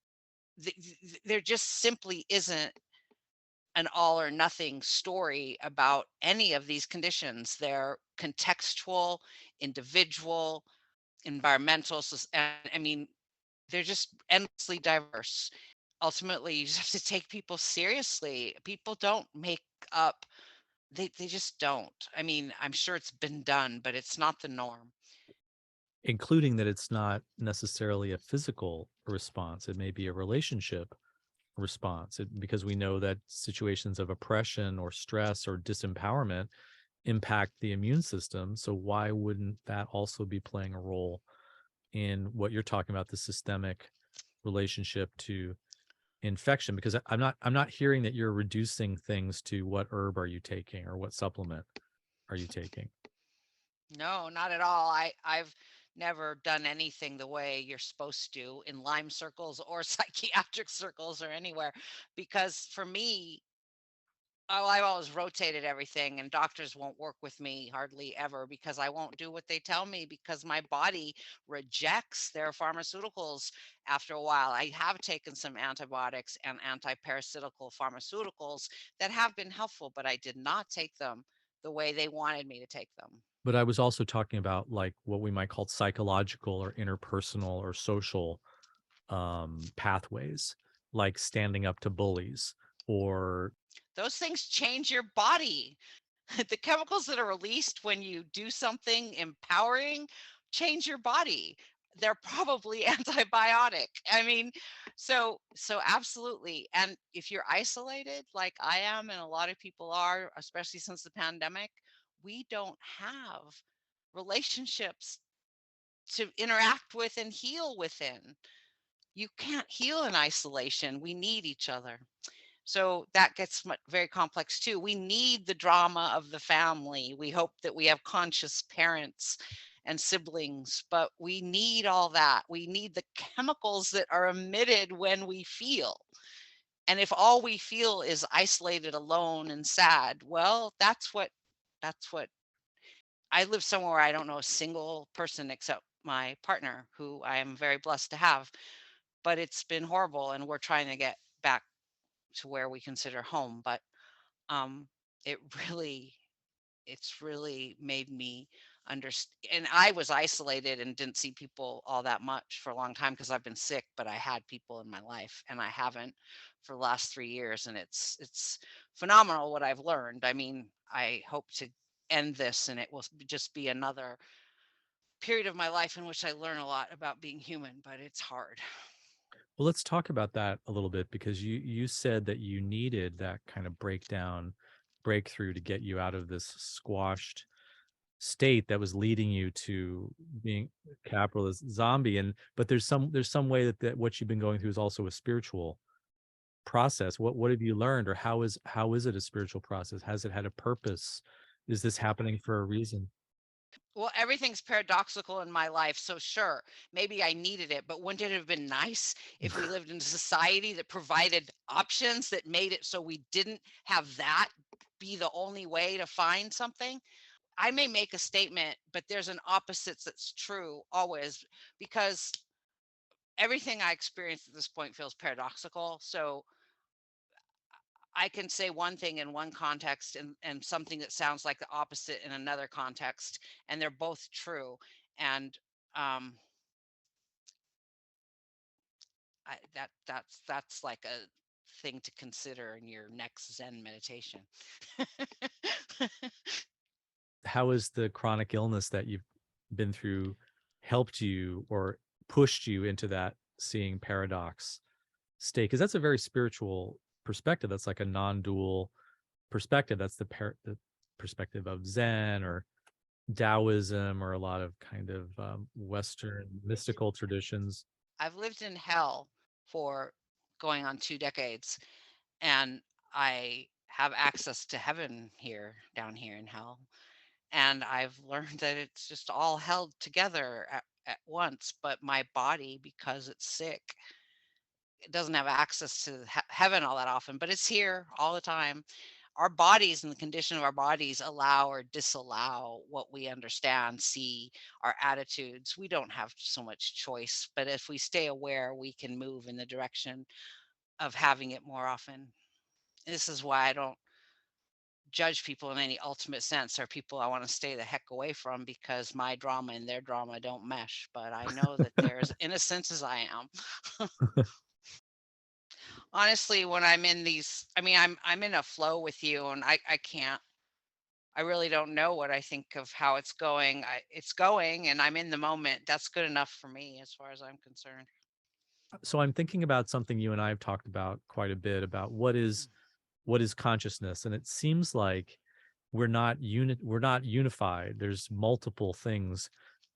there just simply isn't an all or nothing story about any of these conditions. They're contextual, individual, environmental, and I mean, they're just endlessly diverse. Ultimately, you just have to take people seriously. People don't make up, they just don't. I mean, I'm sure it's been done, but it's not the norm. Including that it's not necessarily a physical response. It may be a relationship response because we know that situations of oppression or stress or disempowerment impact the immune system. So why wouldn't that also be playing a role in what you're talking about, the systemic relationship to infection? Because I'm not hearing that you're reducing things to what herb are you taking or what supplement are you taking. No, not at all. I've never done anything the way you're supposed to in Lyme circles or psychiatric circles or anywhere, because for me, oh, I've always rotated everything, and doctors won't work with me hardly ever because I won't do what they tell me because my body rejects their pharmaceuticals after a while. I have taken some antibiotics and antiparasitical pharmaceuticals that have been helpful, but I did not take them the way they wanted me to take them. But I was also talking about like what we might call psychological or interpersonal or social pathways, like standing up to bullies or Those things change your body. The chemicals that are released when you do something empowering change your body. They're probably antibiotic. I mean, so absolutely. And if you're isolated like I am and a lot of people are, especially since the pandemic, we don't have relationships to interact with and heal within. You can't heal in isolation. We need each other. So that gets very complex too. We need the drama of the family. We hope that we have conscious parents and siblings, but we need all that. We need the chemicals that are emitted when we feel. And if all we feel is isolated, alone, and sad, well, that's what I live somewhere where I don't know a single person except my partner, who I am very blessed to have. But it's been horrible, and we're trying to get back to where we consider home. But um, it really it's really made me understand. And I was isolated and didn't see people all that much for a long time because I've been sick, but I had people in my life, and I haven't for the last 3 years. And it's phenomenal what I've learned. I mean, I hope to end this, and it will just be another period of my life in which I learn a lot about being human, but it's hard. well, let's talk about that a little bit because you said that you needed that kind of breakthrough to get you out of this squashed state that was leading you to being a capitalist zombie. And but there's some way that what you've been going through is also a spiritual process. What have you learned, or how is it a spiritual process? Has it had a purpose? Is this happening for a reason? Well, everything's paradoxical in my life. So, sure, maybe I needed it, but wouldn't it have been nice if we lived in a society that provided options that made it so we didn't have that be the only way to find something? I may make a statement, but there's an opposite that's true always, because everything I experience at this point feels paradoxical. So, I can say one thing in one context and something that sounds like the opposite in another context, and they're both true. And um, that's like a thing to consider in your next Zen meditation. How has the chronic illness that you've been through helped you or pushed you into that seeing paradox state? Because that's a very spiritual perspective. That's like a non-dual perspective. That's the perspective of Zen or Taoism or a lot of kind of Western mystical traditions. I've lived in hell for going on 2 decades, and I have access to heaven here, down here in hell. And I've learned that it's just all held together at once. But my body, because it's sick, it doesn't have access to heaven all that often, but it's here all the time. Our bodies and the condition of our bodies allow or disallow what we understand, see, our attitudes. We don't have so much choice, but if we stay aware, we can move in the direction of having it more often. This is why I don't judge people in any ultimate sense, or people I want to stay the heck away from because my drama and their drama don't mesh. But I know that they're as innocent as I am. Honestly, when I'm in these, I mean, I'm in a flow with you, and I can't, I really don't know what I think of how it's going. It's going, and I'm in the moment. That's good enough for me as far as I'm concerned. So I'm thinking about something you and I have talked about quite a bit about what is consciousness, and it seems like we're not unified. There's multiple things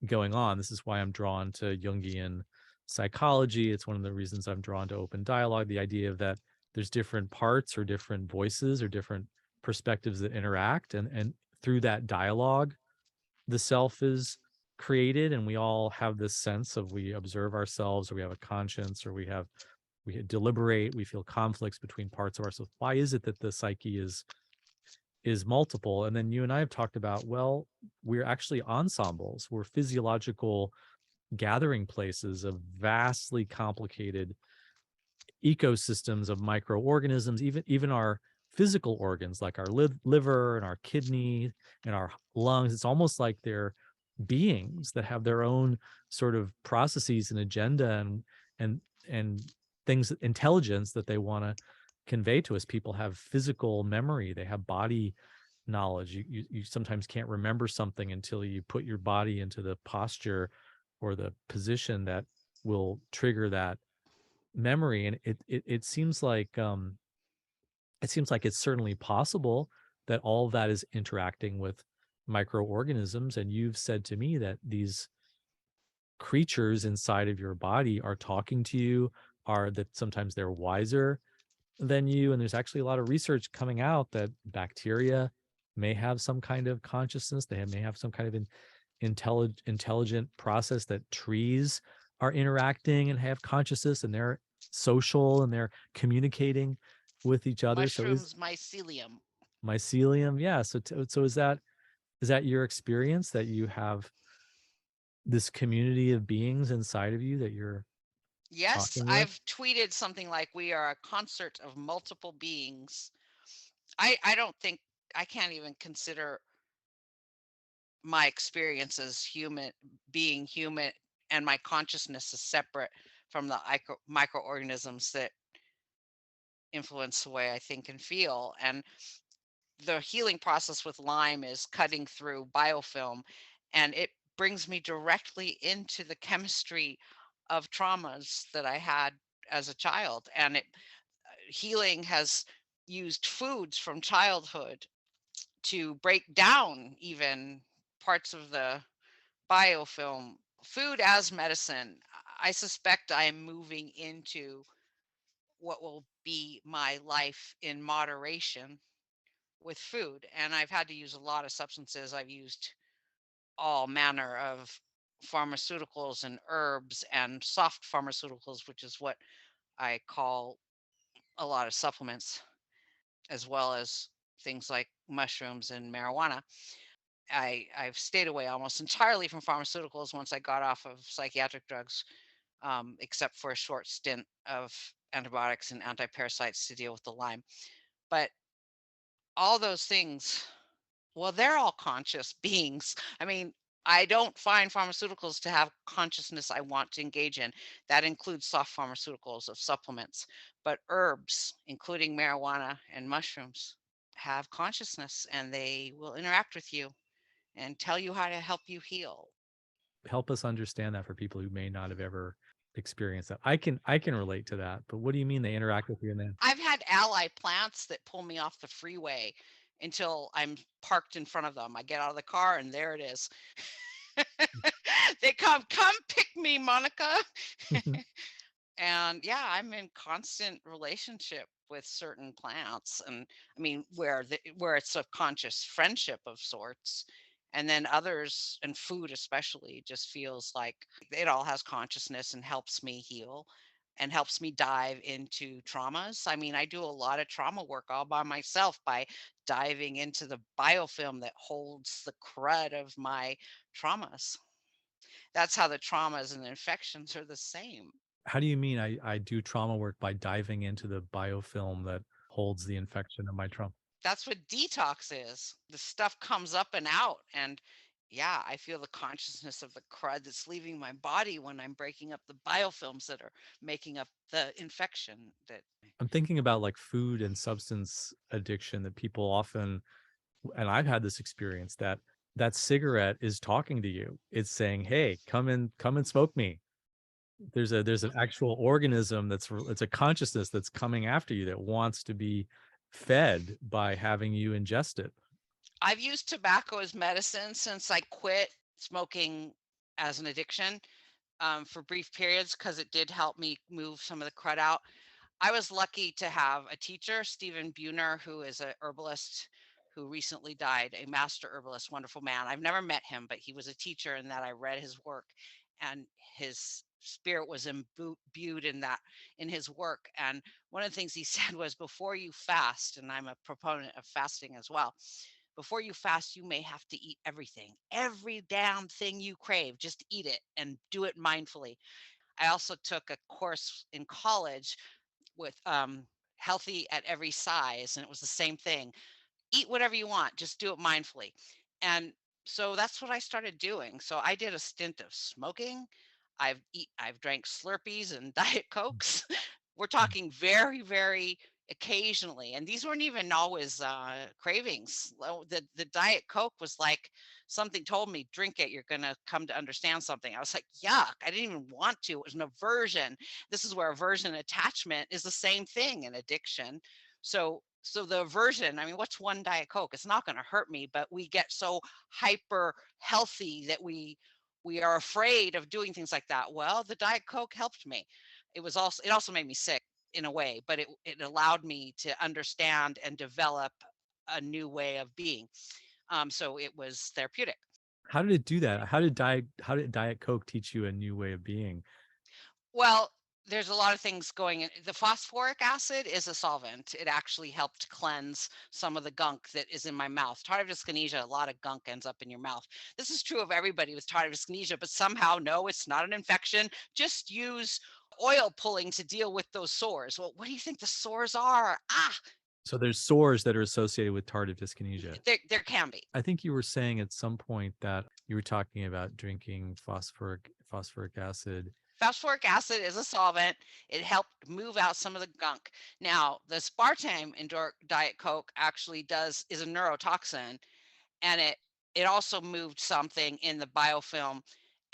going on. This is why I'm drawn to Jungian psychology. It's one of the reasons I'm drawn to open dialogue, the idea of that there's different parts or different voices or different perspectives that interact, and through that dialogue the self is created, and we all have this sense of we observe ourselves, or we have a conscience, or we deliberate, we feel conflicts between parts of ourselves. Why is it that the psyche is multiple? And then you and I have talked about, well, we're actually ensembles, we're physiological gathering places of vastly complicated ecosystems of microorganisms, even our physical organs like our liver and our kidney and our lungs. It's almost like they're beings that have their own sort of processes and agenda and and things, intelligence that they want to convey to us. People have physical memory, they have body knowledge. You sometimes can't remember something until you put your body into the posture or the position that will trigger that memory. And it seems like it's certainly possible that all of that is interacting with microorganisms. And you've said to me that these creatures inside of your body are talking to you, are that sometimes they're wiser than you. And there's actually a lot of research coming out that bacteria may have some kind of consciousness. May have some kind of intelligent process, that trees are interacting and have consciousness, and they're social and they're communicating with each other. So is Mushrooms, mycelium. mycelium, yeah. So is that your experience, that you have this community of beings inside of you that you're Yes, talking with? I've tweeted something like we are a concert of multiple beings. I don't think I can't even consider my experience as human, being human, and my consciousness is separate from the microorganisms that influence the way I think and feel. And the healing process with Lyme is cutting through biofilm, and it brings me directly into the chemistry of traumas that I had as a child. And healing has used foods from childhood to break down even parts of the biofilm. Food as medicine. I suspect I am moving into what will be my life in moderation with food. And I've had to use a lot of substances. I've used all manner of pharmaceuticals and herbs and soft pharmaceuticals, which is what I call a lot of supplements, as well as things like mushrooms and marijuana. I've stayed away almost entirely from pharmaceuticals once I got off of psychiatric drugs, except for a short stint of antibiotics and antiparasites to deal with the Lyme. But all those things, well, they're all conscious beings. I mean, I don't find pharmaceuticals to have consciousness I want to engage in. That includes soft pharmaceuticals of supplements, but herbs, including marijuana and mushrooms, have consciousness and they will interact with you and tell you how to help you heal. Help us understand that for people who may not have ever experienced that. I can relate to that, but what do you mean they interact with you and then? I've had ally plants that pull me off the freeway until I'm parked in front of them. I get out of the car and there it is. They come pick me, Monica. And yeah, I'm in constant relationship with certain plants, and I mean where it's a conscious friendship of sorts. And then others, and food especially, just feels like it all has consciousness and helps me heal and helps me dive into traumas. I mean, I do a lot of trauma work all by myself by diving into the biofilm that holds the crud of my traumas. That's how the traumas and infections are the same. How do you mean I do trauma work by diving into the biofilm that holds the infection of my trauma? That's what detox is. The stuff comes up and out. And yeah, I feel the consciousness of the crud that's leaving my body when I'm breaking up the biofilms that are making up the infection that I'm thinking about like food and substance addiction that people often, and I've had this experience, that that cigarette is talking to you. It's saying, "Hey, come and smoke me." There's an actual organism it's a consciousness that's coming after you that wants to be fed by having you ingest it. I've used tobacco as medicine since I quit smoking as an addiction, for brief periods because it did help me move some of the crud out. I was lucky to have a teacher, Stephen Buhner, who is a herbalist who recently died, a master herbalist, wonderful man. I've never met him, but he was a teacher in that I read his work, and his spirit was imbued in that, in his work. And one of the things he said was, before you fast, and I'm a proponent of fasting as well, before you fast, you may have to eat everything, every damn thing you crave. Just eat it and do it mindfully. I also took a course in college with healthy at every size, and it was the same thing. Eat whatever you want, just do it mindfully. And so that's what I started doing. So I did a stint of smoking. I've drank Slurpees and Diet Cokes. We're talking very, very occasionally. And these weren't even always cravings. The Diet Coke was like, something told me, drink it, you're going to come to understand something. I was like, yuck, I didn't even want to. It was an aversion. This is where aversion attachment is the same thing in addiction. So the aversion, I mean, what's one Diet Coke? It's not going to hurt me, but we get so hyper healthy that we are afraid of doing things like that. Well, the Diet Coke helped me. It also made me sick in a way, but it allowed me to understand and develop a new way of being. So it was therapeutic. How did it do that? How did Diet Coke teach you a new way of being? Well, there's a lot of things going in. The phosphoric acid is a solvent. It actually helped cleanse some of the gunk that is in my mouth. Tardive dyskinesia, a lot of gunk ends up in your mouth. This is true of everybody with tardive dyskinesia, but somehow, no, it's not an infection. Just use oil pulling to deal with those sores. Well, what do you think the sores are? So there's sores that are associated with tardive dyskinesia. There can be. I think you were saying at some point that you were talking about drinking phosphoric acid. Phosphoric acid is a solvent. It helped move out some of the gunk. Now, the aspartame in Diet Coke actually is a neurotoxin, and it also moved something in the biofilm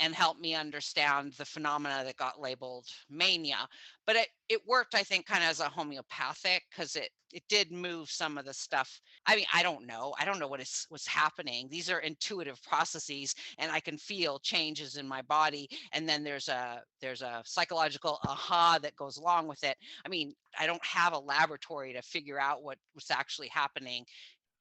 and helped me understand the phenomena that got labeled mania. But it worked, I think, kind of as a homeopathic, because it did move some of the stuff. I mean, I don't know. I don't know what's happening. These are intuitive processes, and I can feel changes in my body. And then there's a psychological aha that goes along with it. I mean, I don't have a laboratory to figure out what's actually happening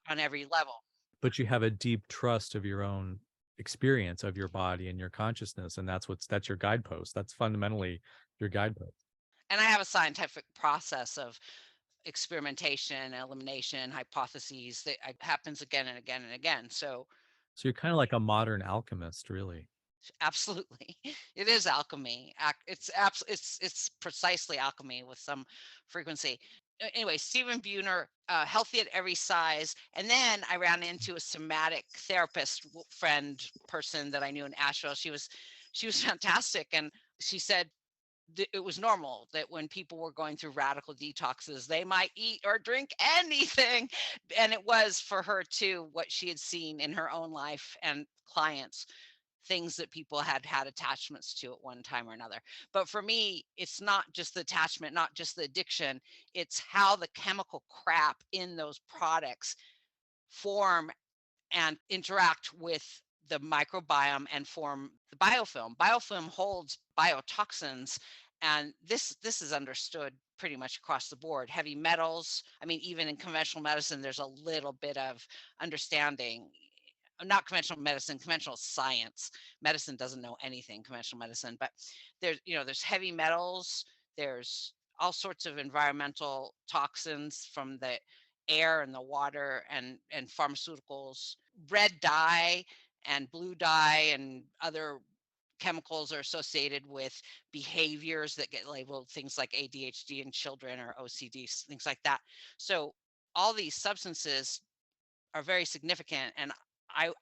on every level. But you have a deep trust of your own experience of your body and your consciousness, and that's your guidepost. That's fundamentally your guidepost. And I have a scientific process of experimentation, elimination, hypotheses that happens again and again and again. So So you're kind of like a modern alchemist, really. absolutely, it is alchemy. It's precisely alchemy with some frequency. Anyway, Stephen Buhner, healthy at every size, and then I ran into a somatic therapist friend person that I knew in Asheville. She was fantastic, and she said it was normal that when people were going through radical detoxes, they might eat or drink anything. And it was for her too, what she had seen in her own life and clients, things that people had had attachments to at one time or another. But for me, it's not just the attachment, not just the addiction, it's how the chemical crap in those products form and interact with the microbiome and form the biofilm. Biofilm holds biotoxins, and this is understood pretty much across the board. Heavy metals, I mean, even in conventional medicine, there's a little bit of understanding. Not conventional medicine, conventional science. Medicine doesn't know anything, conventional medicine, but there's heavy metals, there's all sorts of environmental toxins from the air and the water and pharmaceuticals. Red dye and blue dye and other chemicals are associated with behaviors that get labeled things like ADHD in children or OCD, things like that. So all these substances are very significant, and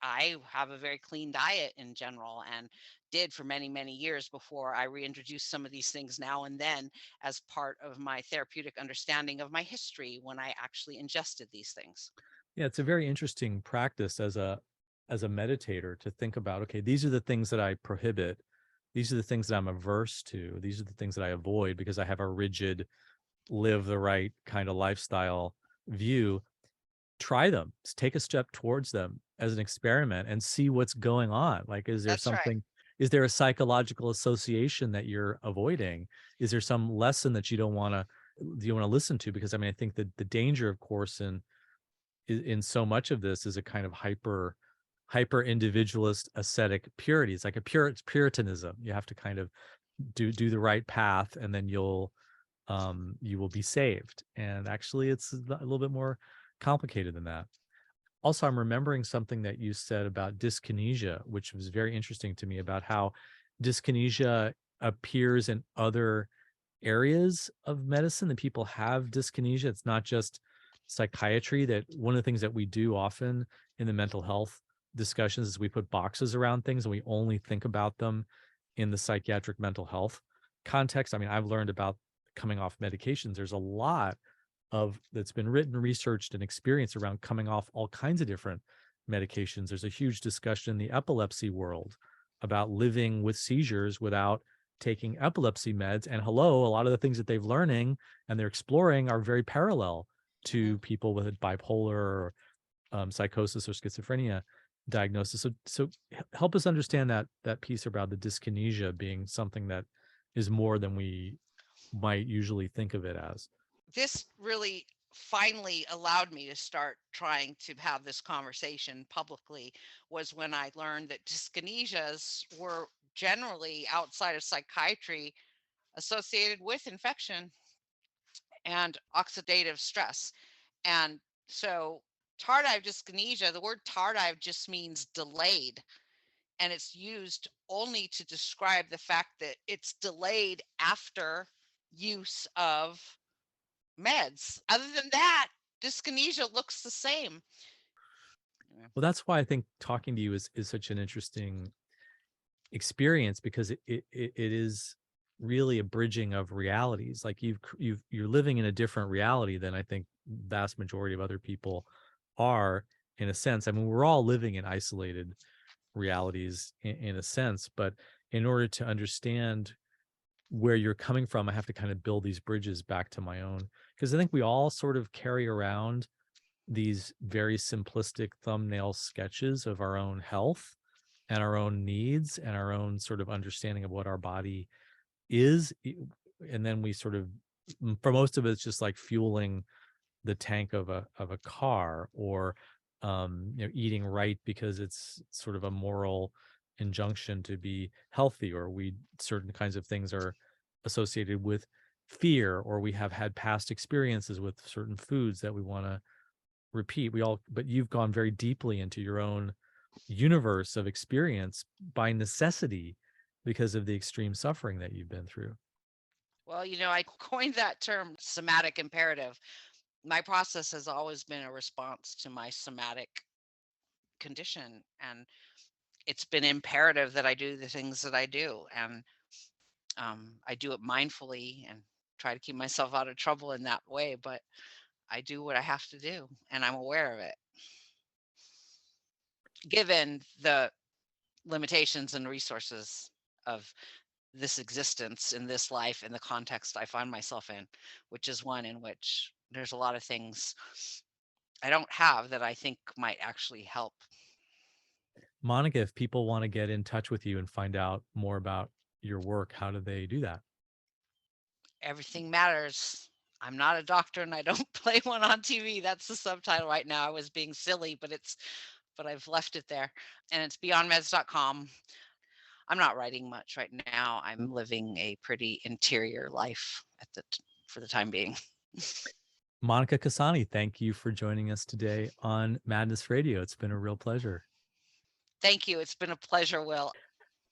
I have a very clean diet in general, and did for many, many years before I reintroduce some of these things now and then as part of my therapeutic understanding of my history when I actually ingested these things. Yeah, it's a very interesting practice as a meditator to think about, okay, these are the things that I prohibit. These are the things that I'm averse to. These are the things that I avoid because I have a rigid, live the right kind of lifestyle view. Try them. Take a step towards them as an experiment and see what's going on. Like, That's right. is there a psychological association that you're avoiding? Is there some lesson that do you want to listen to? Because I mean, I think that the danger, of course, in so much of this is a kind of hyper individualist ascetic purity. It's like it's puritanism. You have to kind of do the right path, and then you will be saved. And actually, it's a little bit more complicated than that. Also, I'm remembering something that you said about dyskinesia, which was very interesting to me, about how dyskinesia appears in other areas of medicine, that people have dyskinesia. It's not just psychiatry. That one of the things that we do often in the mental health discussions is we put boxes around things and we only think about them in the psychiatric mental health context. I mean, I've learned about coming off medications. There's a lot of that's been written, researched, and experienced around coming off all kinds of different medications. There's a huge discussion in the epilepsy world about living with seizures without taking epilepsy meds. And hello, a lot of the things that they're learning and they're exploring are very parallel Mhm. to people with bipolar or psychosis or schizophrenia diagnosis. So help us understand that piece about the dyskinesia being something that is more than we might usually think of it as. This really finally allowed me to start trying to have this conversation publicly was when I learned that dyskinesias were generally outside of psychiatry associated with infection and oxidative stress. And so tardive dyskinesia, the word tardive just means delayed, and it's used only to describe the fact that it's delayed after use of meds. Other than that, dyskinesia looks the same. Yeah. Well, that's why I think talking to you is such an interesting experience, because it is really a bridging of realities. Like you're living in a different reality than I think vast majority of other people are, in a sense. I mean, we're all living in isolated realities in a sense, but in order to understand where you're coming from, I have to kind of build these bridges back to my own, because I think we all sort of carry around these very simplistic thumbnail sketches of our own health and our own needs and our own sort of understanding of what our body is. And then we sort of, for most of it, it's just like fueling the tank of a car, or eating right because it's sort of a moral injunction to be healthy, or we certain kinds of things are associated with fear, or we have had past experiences with certain foods that we want to repeat. But you've gone very deeply into your own universe of experience by necessity because of the extreme suffering that you've been through. Well, I coined that term somatic imperative. My process has always been a response to my somatic condition. And it's been imperative that I do the things that I do. And I do it mindfully and try to keep myself out of trouble in that way. But I do what I have to do, and I'm aware of it, given the limitations and resources of this existence in this life in the context I find myself in, which is one in which there's a lot of things I don't have that I think might actually help. Monica, if people want to get in touch with you and find out more about your work, how do they do that? Everything matters. I'm not a doctor and I don't play one on TV. That's the subtitle right now. I was being silly, but I've left it there. And it's beyondmeds.com. I'm not writing much right now. I'm living a pretty interior life for the time being. Monica Cassani, thank you for joining us today on Madness Radio. It's been a real pleasure. Thank you. It's been a pleasure, Will.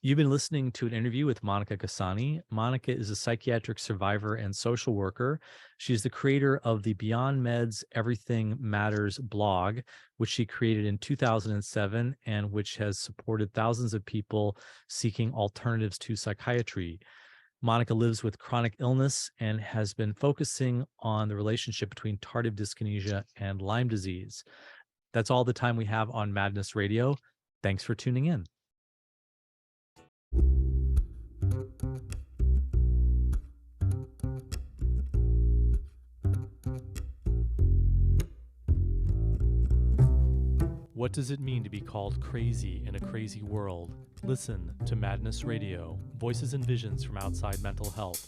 You've been listening to an interview with Monica Cassani. Monica is a psychiatric survivor and social worker. She's the creator of the Beyond Meds Everything Matters blog, which she created in 2007 and which has supported thousands of people seeking alternatives to psychiatry. Monica lives with chronic illness and has been focusing on the relationship between tardive dyskinesia and Lyme disease. That's all the time we have on Madness Radio. Thanks for tuning in. What does it mean to be called crazy in a crazy world? Listen to Madness Radio, voices and visions from outside mental health.